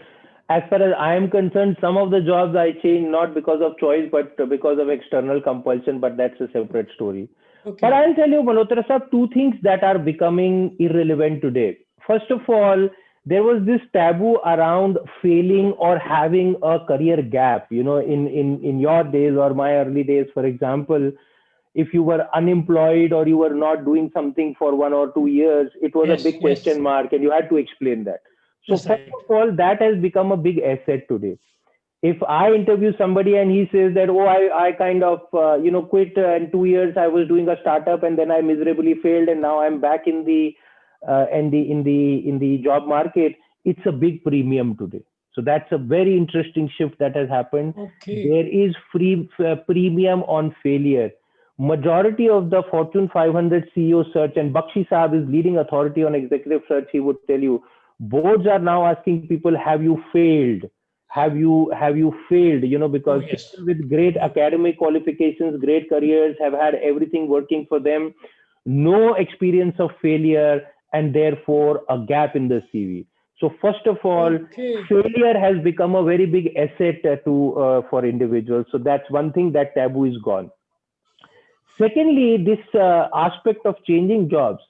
Speaker 2: as far as I am concerned, some of the jobs I changed not because of choice, but because of external compulsion, but that's a separate story. But
Speaker 3: Okay.
Speaker 2: I'll tell you, Malhotra Saab, two things that are becoming irrelevant today. First of all, there was this taboo around failing or having a career gap. In your days or my early days, for example, if you were unemployed or you were not doing something for 1 or 2 years, it was a
Speaker 3: Yes,
Speaker 2: big
Speaker 3: yes,
Speaker 2: question mark and you had to explain that. So
Speaker 3: that's
Speaker 2: first
Speaker 3: right.
Speaker 2: of all, that has become a big asset today. If I interview somebody and he says that, oh, I kind of, quit in 2 years, I was doing a startup and then I miserably failed and now I'm back in the job market, it's a big premium today. So that's a very interesting shift that has happened.
Speaker 3: Okay.
Speaker 2: There is free premium on failure. Majority of the Fortune 500 CEO search, and Bakshi Saab is leading authority on executive search, he would tell you, boards are now asking people, have you failed? Have you failed?
Speaker 3: Oh,
Speaker 2: Because
Speaker 3: yes.
Speaker 2: people with great academic qualifications, great careers have had everything working for them, no experience of failure, and therefore a gap in the CV. So first of all,
Speaker 3: Okay.
Speaker 2: failure has become a very big asset for individuals. So that's one thing, that taboo is gone. Secondly, this aspect of changing jobs,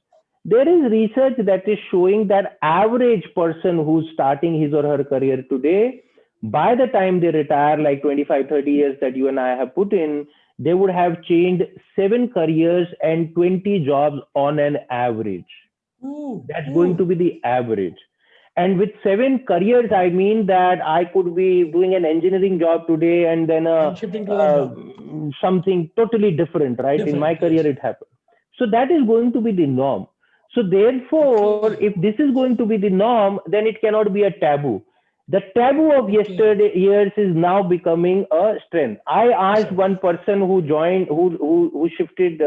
Speaker 2: there is research that is showing that average person who's starting his or her career today, by the time they retire, like 25, 30 years that you and I have put in, they would have changed 7 careers and 20 jobs on an average.
Speaker 3: Ooh,
Speaker 2: That's going to
Speaker 3: ooh.
Speaker 2: be the average. And with 7 careers, I mean that I could be doing an engineering job today and then
Speaker 3: And shifting to that
Speaker 2: uh,
Speaker 3: job.
Speaker 2: something totally different, right? In my
Speaker 3: Different,
Speaker 2: career,
Speaker 3: yes.
Speaker 2: it happened. So that is going to be the norm. So therefore,
Speaker 3: Okay.
Speaker 2: if this is going to be the norm, then it cannot be a taboo. The taboo of
Speaker 3: Okay.
Speaker 2: yesterday years is now becoming a strength. I asked
Speaker 3: Listen.
Speaker 2: one person who joined, who shifted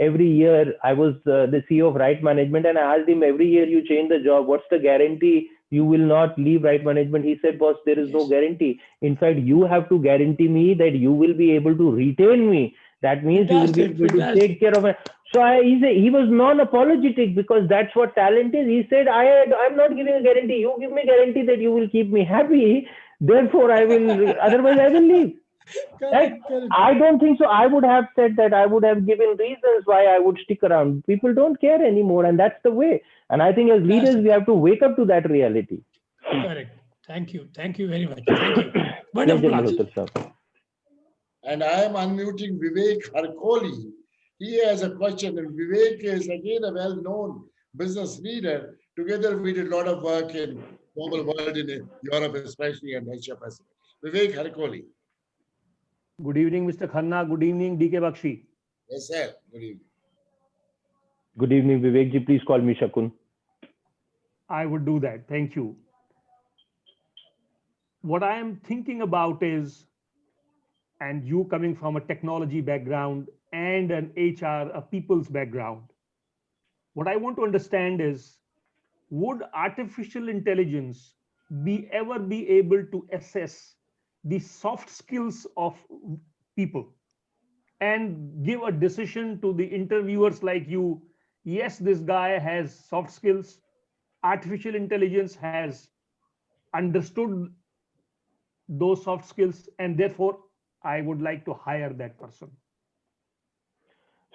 Speaker 2: every year. I was the CEO of Right Management, and I asked him, every year you change the job. What's the guarantee you will not leave Right Management? He said, boss, there is no
Speaker 3: Yes.
Speaker 2: guarantee. In fact, you have to guarantee me that you will be able to retain me. That means you will be
Speaker 3: Fantastic.
Speaker 2: able to take
Speaker 3: Fantastic.
Speaker 2: care of it. So he was non-apologetic, because that's what talent is. He said, I'm not giving a guarantee. You give me a guarantee that you will keep me happy. Therefore, I will, otherwise I will leave. Right?
Speaker 3: Correct. Correct.
Speaker 2: I don't think so. I would have said that, I would have given reasons why I would stick around. People don't care anymore, and that's the way. And I think as leaders,
Speaker 3: Fantastic.
Speaker 2: we have to wake up to that reality.
Speaker 3: Correct. Thank you. Thank you very much. Thank you.
Speaker 2: Pleasure,
Speaker 3: Wonderful answer.
Speaker 2: Malhotra sir.
Speaker 1: And I am unmuting Vivek Harkoli. He has a question, and Vivek is again a well-known business leader. Together, we did a lot of work in global world, in Europe, especially, and Asia Pacific. Vivek Harkoli.
Speaker 4: Good evening, Mr. Khanna. Good evening, DK Bakshi.
Speaker 1: Yes, sir. Good evening.
Speaker 2: Good evening, Vivek ji. Please call me Shaakun.
Speaker 4: I would do that. Thank you. What I am thinking about is, and you coming from a technology background and an HR, a people's background, what I want to understand is, would artificial intelligence ever be able to assess the soft skills of people and give a decision to the interviewers like you? Yes, this guy has soft skills. Artificial intelligence has understood those soft skills, and therefore I would like to hire that person.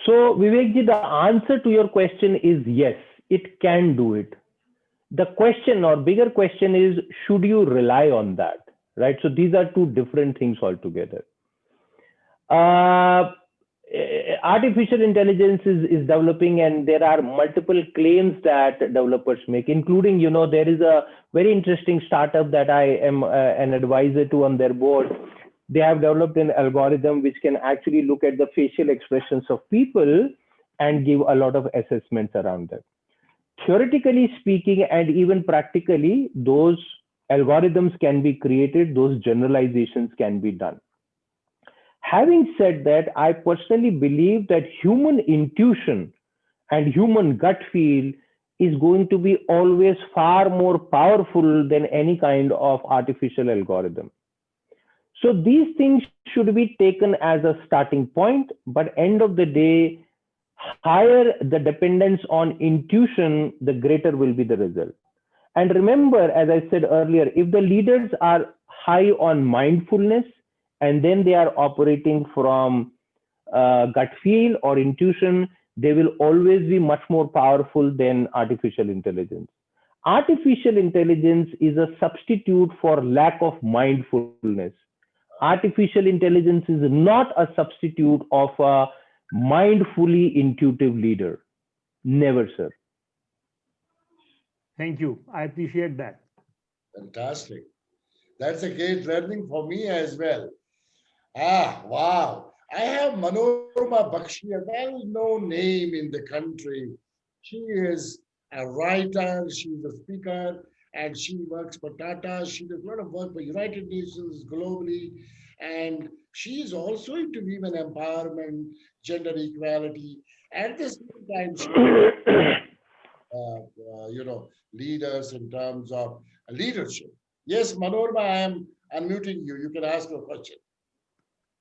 Speaker 2: So, Vivek ji, the answer to your question is yes, it can do it. The question, or bigger question, is should you rely on that? Right? So these are two different things altogether. Artificial intelligence is developing, and there are multiple claims that developers make, including, there is a very interesting startup that I am an advisor to on their board. They have developed an algorithm which can actually look at the facial expressions of people and give a lot of assessments around that. Theoretically speaking, and even practically, those algorithms can be created, those generalizations can be done. Having said that, I personally believe that human intuition and human gut feel is going to be always far more powerful than any kind of artificial algorithm. So these things should be taken as a starting point, but end of the day, higher the dependence on intuition, the greater will be the result. And remember, as I said earlier, if the leaders are high on mindfulness and then they are operating from gut feel or intuition, they will always be much more powerful than artificial intelligence. Artificial intelligence is a substitute for lack of mindfulness. Artificial intelligence is not a substitute of a mindfully intuitive leader. Never, sir.
Speaker 4: Thank you. I appreciate that.
Speaker 1: Fantastic. That's a great learning for me as well. Ah, wow. I have Manorama Bakshi, a well-known name in the country. She is a writer, she's a speaker, and she works for Tata. She does a lot of work for United Nations globally. And she is also into women empowerment, gender equality. At the same time, she leaders in terms of leadership. Yes, Manorma, I am unmuting you. You can ask your question.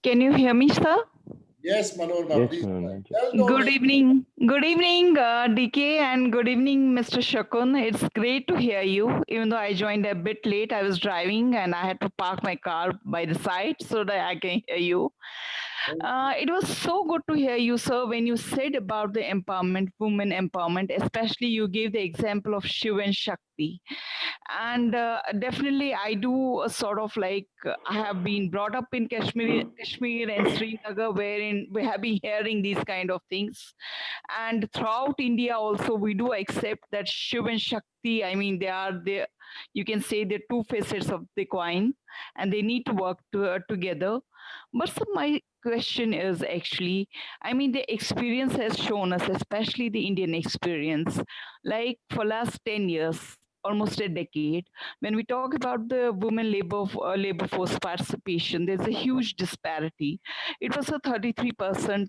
Speaker 5: Can you hear me, sir?
Speaker 1: Yes, Manorma,
Speaker 2: Yes,
Speaker 1: please.
Speaker 2: ma'am.
Speaker 5: Good evening. Good evening, DK, and good evening, Mr. Shaakun. It's great to hear you. Even though I joined a bit late, I was driving and I had to park my car by the side so that I can hear you. It was so good to hear you, sir, when you said about the empowerment, women empowerment, especially you gave the example of Shiv and Shakti. And definitely, I do a sort of like I have been brought up in Kashmir and Srinagar, wherein we have been hearing these kind of things. And throughout India, also, we do accept that Shiv and Shakti, I mean, they are the, you can say, the two facets of the coin, and they need to work together. But so my question is actually, I mean, the experience has shown us, especially the Indian experience, like for last 10 years, almost a decade, when we talk about the women labor force participation, there's a huge disparity. It was a 33%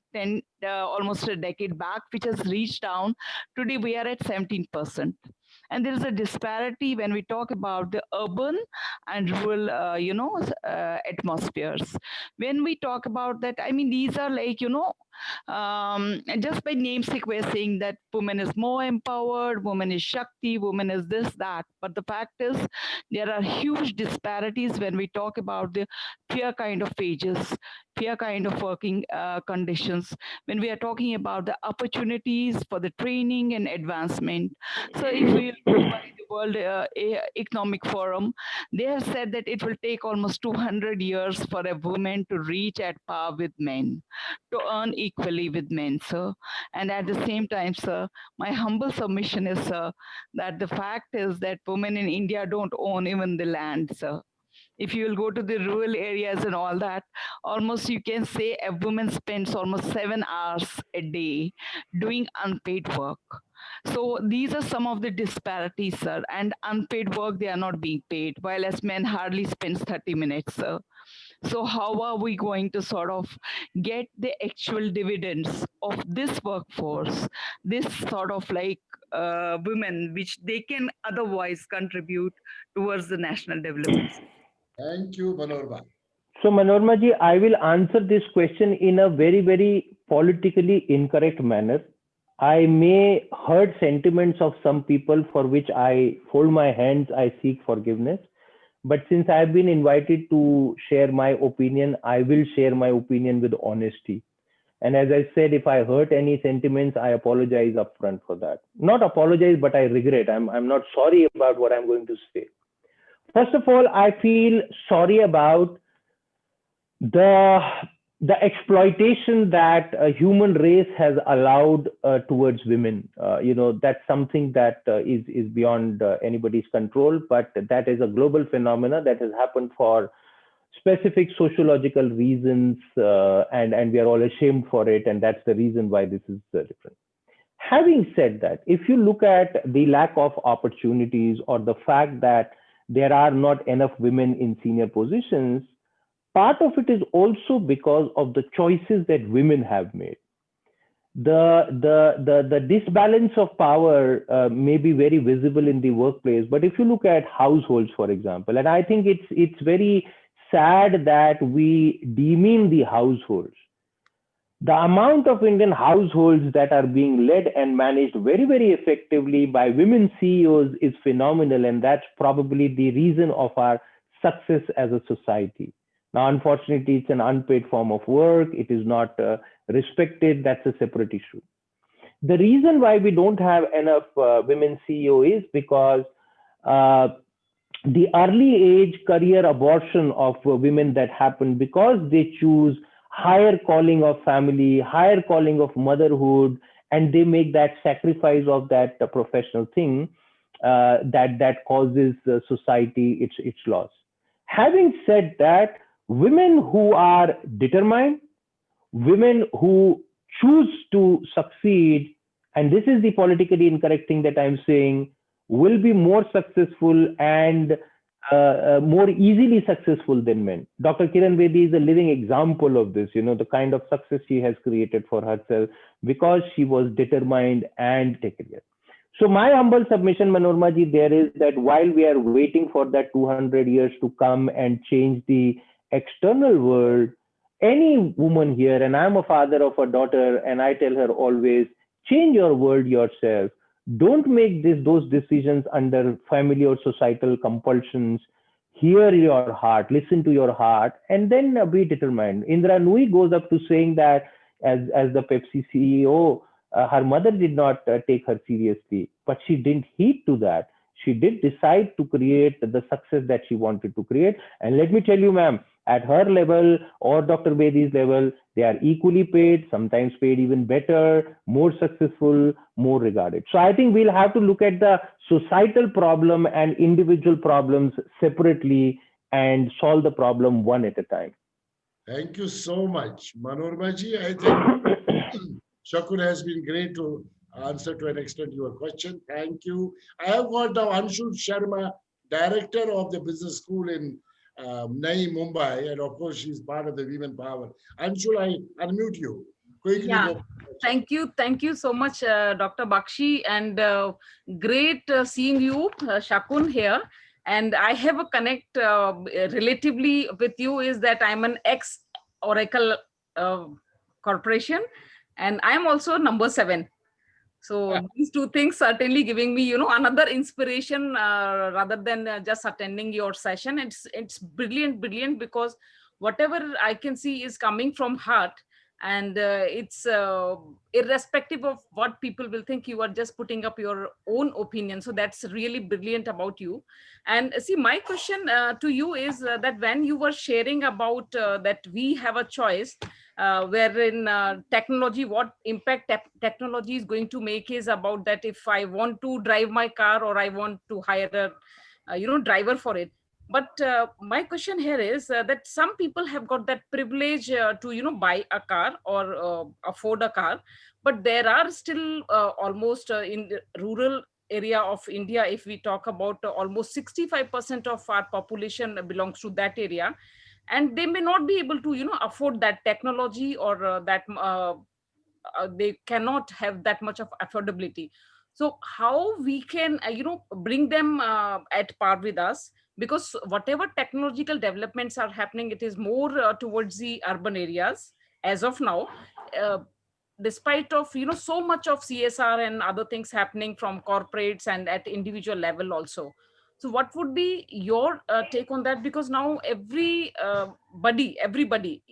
Speaker 5: almost a decade back, which has reached down. Today we are at 17%. And there is a disparity when we talk about the urban and rural, atmospheres. When we talk about that, I mean, these are like, just by namesake, we're saying that woman is more empowered, woman is Shakti, woman is this, that. But the fact is, there are huge disparities when we talk about the fair kind of wages, fair kind of working conditions, when we are talking about the opportunities for the training and advancement. So if we go by the World Economic Forum, they have said that it will take almost 200 years for a woman to reach at par with men, to earn equally with men, sir. And at the same time, sir, my humble submission is, sir, that the fact is that women in India don't own even the land, sir. If you will go to the rural areas and all that, almost you can say a woman spends almost 7 hours a day doing unpaid work. So these are some of the disparities, sir. And unpaid work, they are not being paid, while as men hardly spends 30 minutes, sir. So how are we going to sort of get the actual dividends of this workforce, this sort of like women, which they can otherwise contribute towards the national development?
Speaker 1: Thank you, Manorma.
Speaker 2: So, Manorma ji, I will answer this question in a very, very politically incorrect manner. I may hurt sentiments of some people, for which I fold my hands, I seek forgiveness. But since I have been invited to share my opinion, I will share my opinion with honesty. And as I said, if I hurt any sentiments, I apologize upfront for that. Not apologize, but I regret. I'm not sorry about what I'm going to say. First of all, I feel sorry about the exploitation that a human race has allowed towards women. That's something that is beyond anybody's control, but that is a global phenomena that has happened for specific sociological reasons, and we are all ashamed for it, and that's the reason why this is different. Having said that, if you look at the lack of opportunities or the fact that there are not enough women in senior positions, part of it is also because of the choices that women have made. The disbalance of power may be very visible in the workplace, but if you look at households, for example, and I think it's very sad that we demean the households. The amount of Indian households that are being led and managed very, very effectively by women CEOs is phenomenal, and that's probably the reason of our success as a society. Now, unfortunately, it's an unpaid form of work. It is not respected. That's a separate issue. The reason why we don't have enough women CEO is because the early age career abortion of women that happen because they choose higher calling of family, higher calling of motherhood, and they make that sacrifice of that professional thing that causes society its loss. Having said that, women who are determined, women who choose to succeed, and this is the politically incorrect thing that I'm saying, will be more successful and more easily successful than men. Dr. Kiran Bedi is a living example of this, the kind of success she has created for herself because she was determined and take care. So my humble submission, Manorma ji, there is that while we are waiting for that 200 years to come and change the external world, any woman here, and I'm a father of a daughter, and I tell her always, change your world yourself. Don't make those decisions under family or societal compulsions. Hear your heart, listen to your heart, and then be determined. Indra Nui goes up to saying that as the Pepsi CEO, her mother did not take her seriously, but she didn't heed to that. She did decide to create the success that she wanted to create. And let me tell you, ma'am, at her level or Dr. Bedi's level, they are equally paid, sometimes paid even better, more successful, more regarded. So I think we'll have to look at the societal problem and individual problems separately and solve the problem one at a time.
Speaker 1: Thank you so much, Manormaji. I think Shakun has been great to answer to an extent your question. Thank you. I have got now Anshul Sharma, director of the business school in Nai, Mumbai, and of course she's part of the Women Power. Anshul, I unmute you. Quickly
Speaker 6: Yeah,
Speaker 1: go.
Speaker 6: thank you so much, Dr. Bakshi, and great seeing you, Shakun here. And I have a connect relatively with you is that I'm an ex Oracle uh, corporation, and I'm also number 7. So these two things certainly giving me, another inspiration rather than just attending your session. It's brilliant, brilliant, because whatever I can see is coming from heart, and it's irrespective of what people will think. You are just putting up your own opinion. So that's really brilliant about you. And see, my question to you is that when you were sharing about that we have a choice, wherein technology, what impact technology is going to make is about that if I want to drive my car or I want to hire a driver for it. But my question here is that some people have got that privilege to buy a car or afford a car, but there are still almost in the rural area of India, if we talk about almost 65% of our population belongs to that area, and they may not be able to afford that technology or they cannot have that much of affordability. So how we can bring them at par with us, because whatever technological developments are happening, it is more towards the urban areas as of now, uh, despite of so much of CSR and other things happening from corporates and at individual level also. So what would be your take on that? Because now everybody,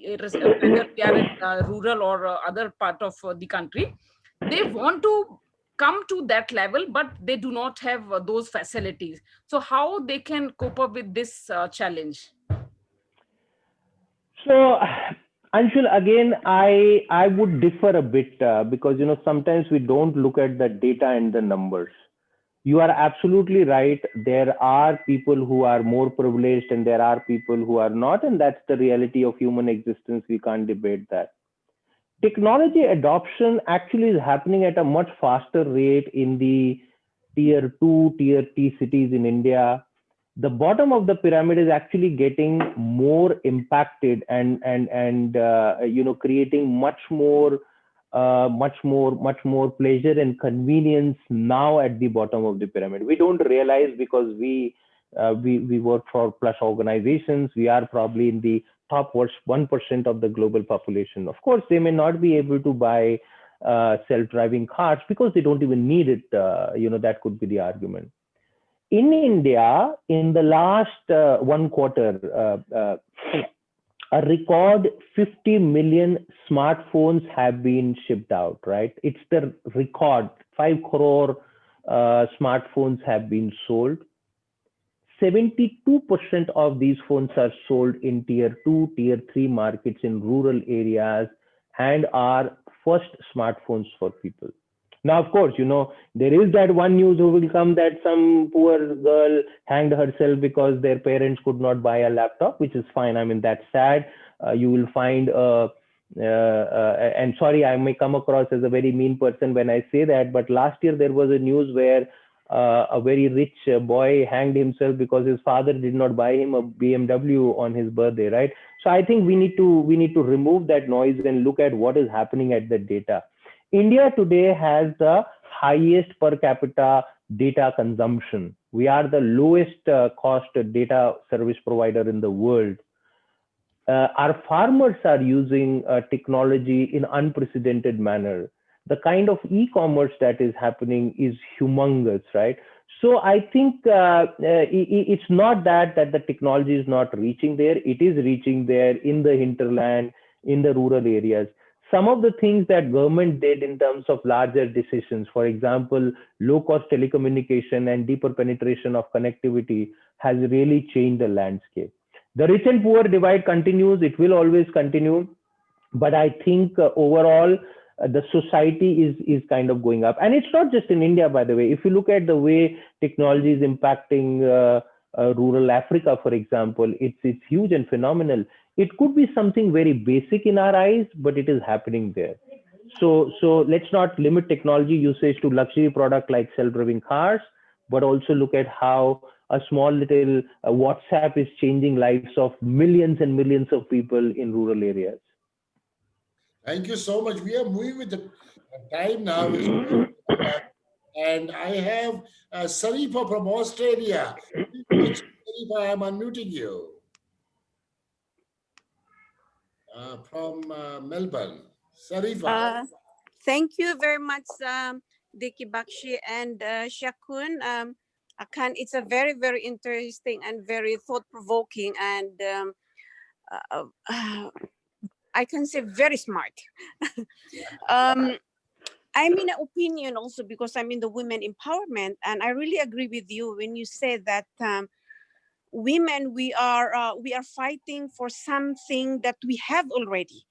Speaker 6: whether they are in rural or other part of the country, they want to come to that level, but they do not have those facilities. So how they can cope up with this challenge?
Speaker 2: So, Anshul, again, I would differ a bit because sometimes we don't look at the data and the numbers. You are absolutely right. There are people who are more privileged and there are people who are not, and that's the reality of human existence. We can't debate that. Technology adoption actually is happening at a much faster rate in the tier 2, tier T cities in India. The bottom of the pyramid is actually getting more impacted and creating much more pleasure and convenience now at the bottom of the pyramid. We don't realize because we work for plus organizations. We are probably in the top 1% of the global population. Of course, they may not be able to buy self-driving cars because they don't even need it. That could be the argument. In India, in the last 1 quarter, a record 50 million smartphones have been shipped out, right? It's the record. 5 crore smartphones have been sold. 72% of these phones are sold in tier 2, tier 3 markets in rural areas and are first smartphones for people. Now, of course, there is that one news who will come that some poor girl hanged herself because their parents could not buy a laptop, which is fine. I mean, that's sad. You will find, and sorry, I may come across as a very mean person when I say that, but last year there was a news where a very rich boy hanged himself because his father did not buy him a BMW on his birthday, right? So I think we need to remove that noise and look at what is happening at the data. India today has the highest per capita data consumption. We are the lowest cost data service provider in the world. Our farmers are using technology in unprecedented manner. The kind of e-commerce that is happening is humongous, right? So I think it's not that the technology is not reaching there. It is reaching there in the hinterland, in the rural areas. Some of the things that government did in terms of larger decisions, for example, low-cost telecommunication and deeper penetration of connectivity has really changed the landscape. The rich and poor divide continues. It will always continue. But I think overall, the society is kind of going up. And it's not just in India, by the way. If you look at the way technology is impacting rural Africa, for example, it's huge and phenomenal. It could be something very basic in our eyes, but it is happening there. So let's not limit technology usage to luxury product like self-driving cars, but also look at how a small little WhatsApp is changing lives of millions and millions of people in rural areas.
Speaker 1: Thank you so much. We are moving with the time now. And I have Sarifa from Australia. Sarifa, I'm unmuting you. From Melbourne. Sarifa.
Speaker 7: Thank you very much, Diki Bakshi and Shaakun. Akan, it's a very, very interesting and very thought-provoking and I can say very smart. I'm in an opinion also because I'm in the women empowerment, and I really agree with you when you say that women we are fighting for something that we have already.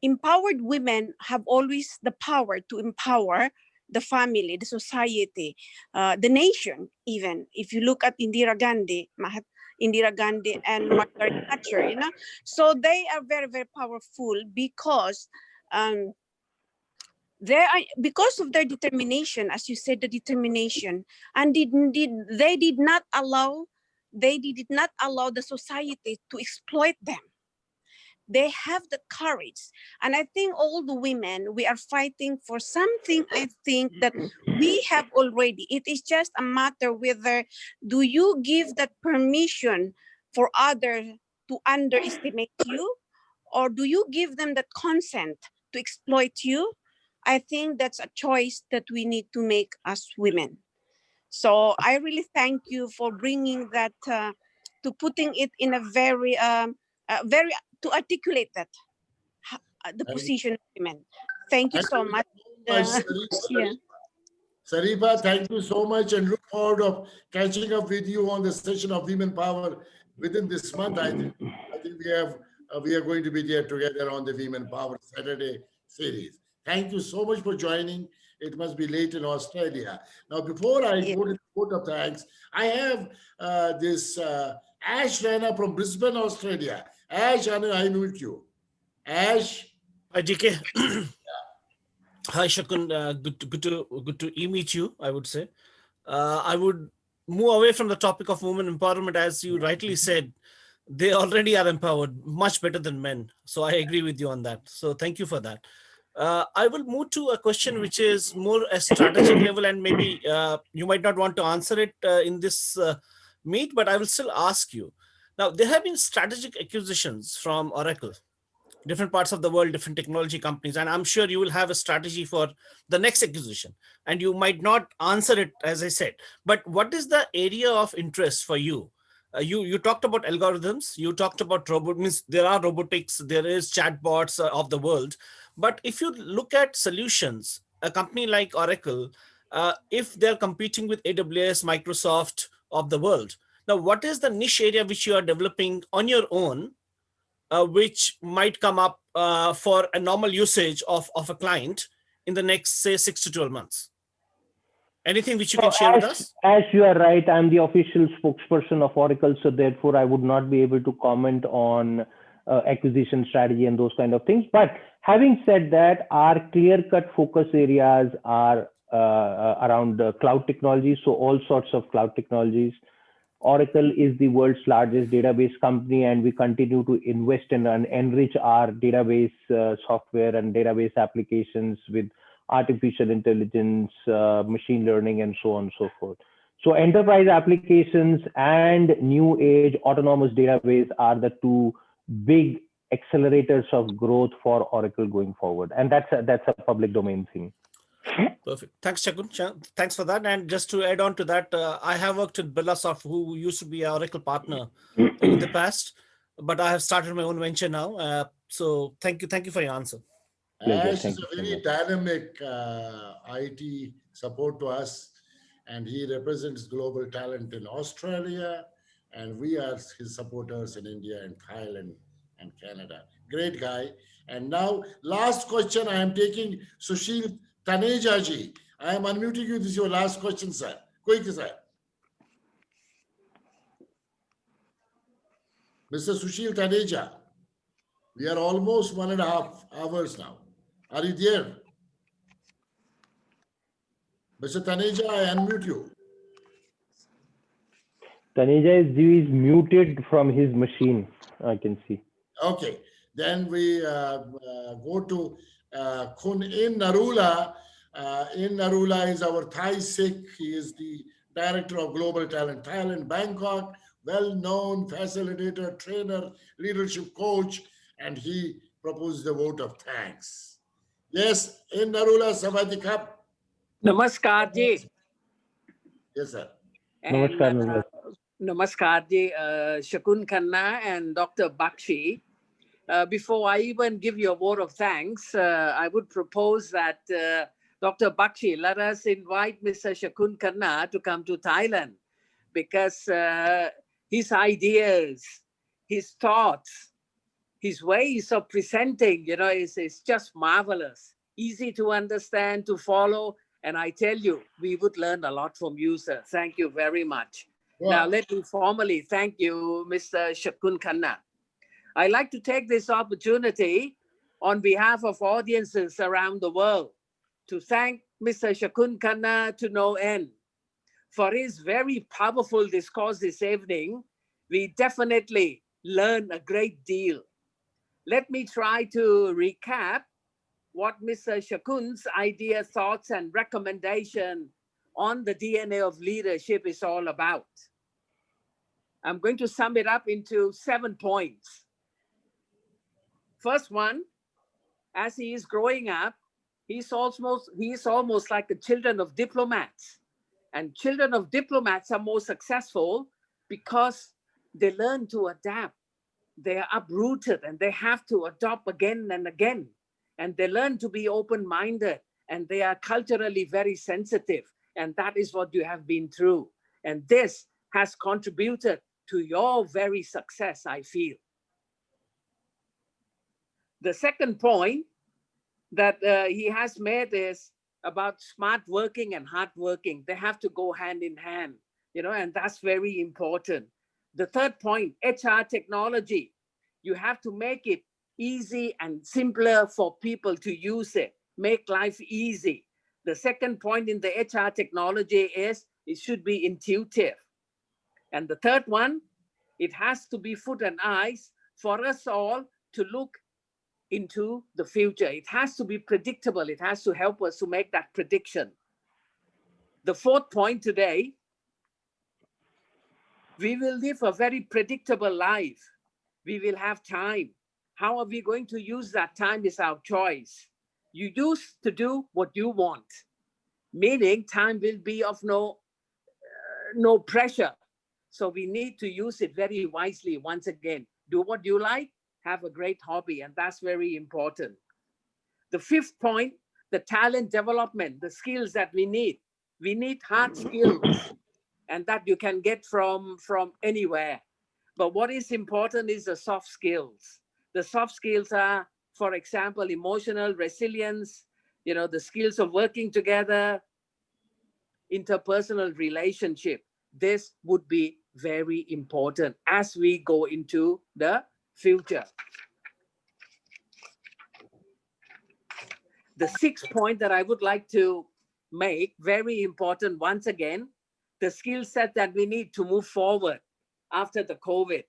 Speaker 7: Empowered women have always the power to empower the family, the society, the nation. Even if you look at Indira Gandhi and Margaret Thatcher, so they are very, very powerful because because of their determination, as you said, the determination, and they did not allow the society to exploit them. They have the courage. And I think all the women, we are fighting for something, I think, that we have already. It is just a matter whether do you give that permission for others to underestimate you, or do you give them that consent to exploit you? I think that's a choice that we need to make as women. So I really thank you for bringing that, to putting it in a very, very, to articulate that, the position of women. Thank you so much. Yeah.
Speaker 1: Sarifa, thank you so much, and look forward of catching up with you on the session of Women Power within this month. I think we are going to be there together on the Women Power Saturday series. Thank you so much for joining. It must be late in Australia. Now, before I go to the vote of thanks, I have this Ash Rana from Brisbane, Australia. Ash, I meet you. Ash.
Speaker 8: Hi, DK. Hi, Shaakun. Good to meet you, I would say. I would move away from the topic of women empowerment. As you rightly said, they already are empowered much better than men. So I agree with you on that. So thank you for that. I will move to a question which is more a strategic level, and maybe you might not want to answer it in this meet, but I will still ask you. Now, there have been strategic acquisitions from Oracle, different parts of the world, different technology companies, and I'm sure you will have a strategy for the next acquisition, and you might not answer it, as I said, but what is the area of interest for you? You talked about algorithms, you talked about means there are robotics, there is chatbots of the world, but if you look at solutions, a company like Oracle, if they're competing with AWS, Microsoft of the world, now what is the niche area which you are developing on your own, which might come up for a normal usage of a client in the next, say, 6 to 12 months? Anything which you can share with us?
Speaker 2: As you are right, I'm the official spokesperson of Oracle, so therefore I would not be able to comment on acquisition strategy and those kind of things. But having said that, our clear-cut focus areas are around cloud technologies, so all sorts of cloud technologies. Oracle is the world's largest database company, and we continue to invest in and enrich our database software and database applications with artificial intelligence, machine learning, and so on and so forth. So enterprise applications and new age autonomous database are the two big accelerators of growth for Oracle going forward. And that's a public domain thing.
Speaker 8: Perfect. Thanks, Shaakun. Thanks for that. And just to add on to that, I have worked with Birlasoft, who used to be an Oracle partner in the past, but I have started my own venture now. So thank you for your answer.
Speaker 1: Ash is a very dynamic IT support to us, and he represents global talent in Australia, and we are his supporters in India and Thailand and Canada. Great guy. And now, last question, I am taking Sushil Tanejaji. I am unmuting you. This is your last question, sir. Quick, sir. Mr. Sushil Taneja, we are almost 1.5 hours now. Are you there? Mr. Taneja, I unmute you.
Speaker 2: Taneja is muted from his machine, I can see.
Speaker 1: Okay, then we go to Khun in Narula. In Narula is our Thai Sikh. He is the Director of Global Talent Thailand, Bangkok, well-known facilitator, trainer, leadership coach, and he proposed the vote of thanks. Yes, in Narula, Savadikap.
Speaker 9: Namaskar ji.
Speaker 1: Yes, sir.
Speaker 9: And
Speaker 2: Namaskar, Namaskar.
Speaker 9: Namaskar ji, Shaakun Khanna and Dr. Bakshi. Before I even give you a vote of thanks, I would propose that Dr. Bakshi, let us invite Mr. Shaakun Khanna to come to Thailand, because his ideas, his thoughts, his ways of presenting, is just marvelous, easy to understand, to follow. And I tell you, we would learn a lot from you, sir. Thank you very much.
Speaker 1: Wow.
Speaker 9: Now, let me formally thank you, Mr. Shaakun Khanna. I'd like to take this opportunity on behalf of audiences around the world to thank Mr. Shaakun Khanna to no end for his very powerful discourse this evening. We definitely learned a great deal. Let me try to recap what Mr. Shaakun's idea, thoughts, and recommendation on the DNA of leadership is all about. I'm going to sum it up into 7 points. First one, as he is growing up, he's almost like the children of diplomats. And children of diplomats are more successful because they learn to adapt. They are uprooted and they have to adopt again and again. And they learn to be open-minded, and they are culturally very sensitive. And that is what you have been through. And this has contributed to your very success, I feel. The second point that he has made is about smart working and hard working. They have to go hand in hand, and that's very important. The third point, HR technology. You have to make it easy and simpler for people to use it, make life easy. The second point in the HR technology is it should be intuitive. And the third one, it has to be foot and eyes for us all to look into the future. It has to be predictable. It has to help us to make that prediction. The fourth point today, we will live a very predictable life. We will have time. How are we going to use that time is our choice. You use to do what you want, meaning time will be of no pressure. So we need to use it very wisely. Once again, do what you like, have a great hobby, and that's very important. The fifth point, the talent development, the skills that we need. We need hard skills, and that you can get from anywhere. But what is important is the soft skills. The soft skills are, for example, emotional resilience, the skills of working together, interpersonal relationship. This would be very important as we go into the future. The sixth point that I would like to make, very important once again, the skill set that we need to move forward after the COVID.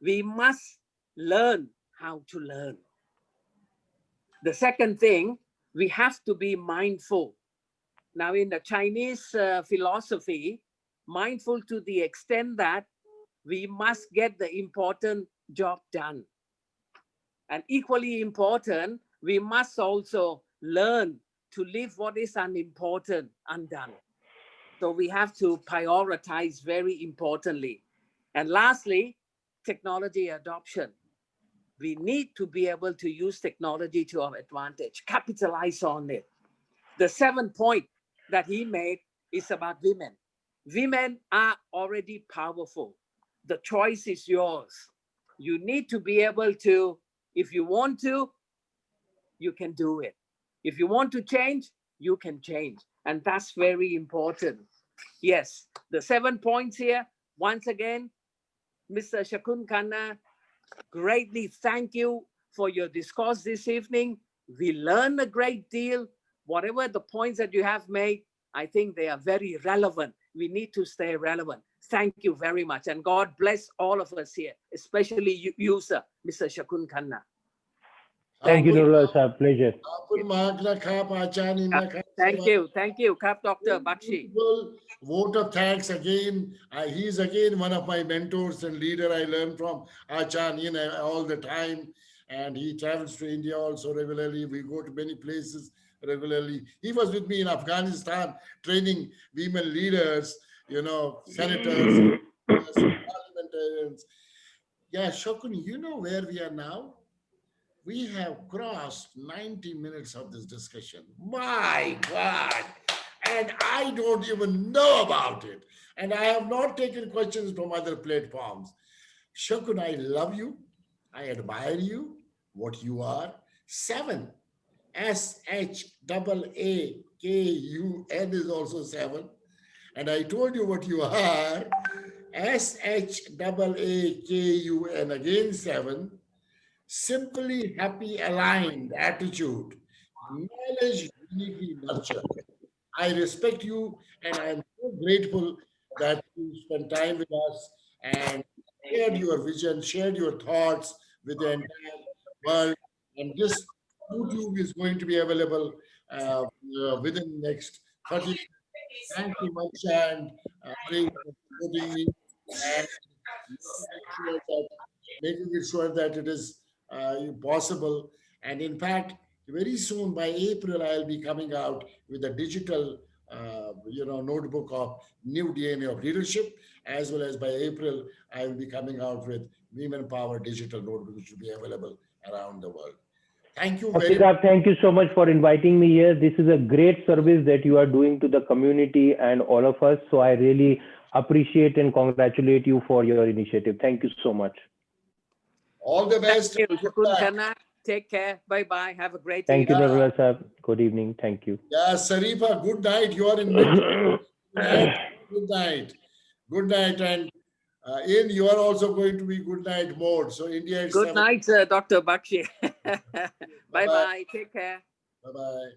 Speaker 9: We must learn how to learn. The second thing, we have to be mindful. Now, in the Chinese philosophy, mindful to the extent that we must get the important job done. And equally important, we must also learn to leave what is unimportant undone. So we have to prioritize very importantly. And lastly, technology adoption. We need to be able to use technology to our advantage, capitalize on it. The seventh point that he made is about women. Women are already powerful. The choice is yours. You need to be able to, if you want to, you can do it. If you want to change, you can change. And that's very important. Yes, the 7 points here, once again, Mr. Shaakun Khanna greatly thank you for your discourse this evening. We learned a great deal. Whatever the points that you have made, I think they are very relevant. We need to stay relevant. Thank you very much. And God bless all of us here, especially you sir, Mr. Shaakun Khanna.
Speaker 2: Thank you, Nurullah Sahab. Pleasure.
Speaker 9: Thank you, Kap Dr. Bakshi.
Speaker 1: Vote of thanks again. He's again one of my mentors and leader. I learn from Achan all the time. And he travels to India also regularly. We go to many places regularly. He was with me in Afghanistan training women leaders, senators, parliamentarians. Yeah, Shakun, you know where we are now? We have crossed 90 minutes of this discussion. My God. And I don't even know about it. And I have not taken questions from other platforms. Shakun, I love you. I admire you, what you are. 7. SHAAKUN is also 7. And I told you what you are. SHAAKUN again 7. Simply happy, aligned attitude, knowledge, unity, nurture. I respect you and I am so grateful that you spent time with us and shared your vision, shared your thoughts with the entire world. And this YouTube is going to be available within the next 30 minutes. Thank you much and Ari, for supporting me and making it sure that it is possible. And in fact, very soon by April, I'll be coming out with a digital, notebook of new DNA of leadership, as well as by April, I will be coming out with Women Power Digital Notebook, which will be available around the world. Thank you very much.
Speaker 2: Thank you so much for inviting me here. This is a great service that you are doing to the community and all of us. So I really appreciate and congratulate you for your initiative. Thank you so much.
Speaker 1: All the best.
Speaker 9: Thank you, Shaakun Khanna. Take care. Bye-bye. Have a great
Speaker 2: Thank you,
Speaker 9: evening.
Speaker 2: Nurullah Sahab. Good evening. Thank you.
Speaker 1: Yeah, Sarifa, good night. You are in mid. Good night. Good night. And in you are also going to be good night mode. So India is
Speaker 9: Good night, Dr. Bakshi. Bye-bye. Take care.
Speaker 1: Bye-bye.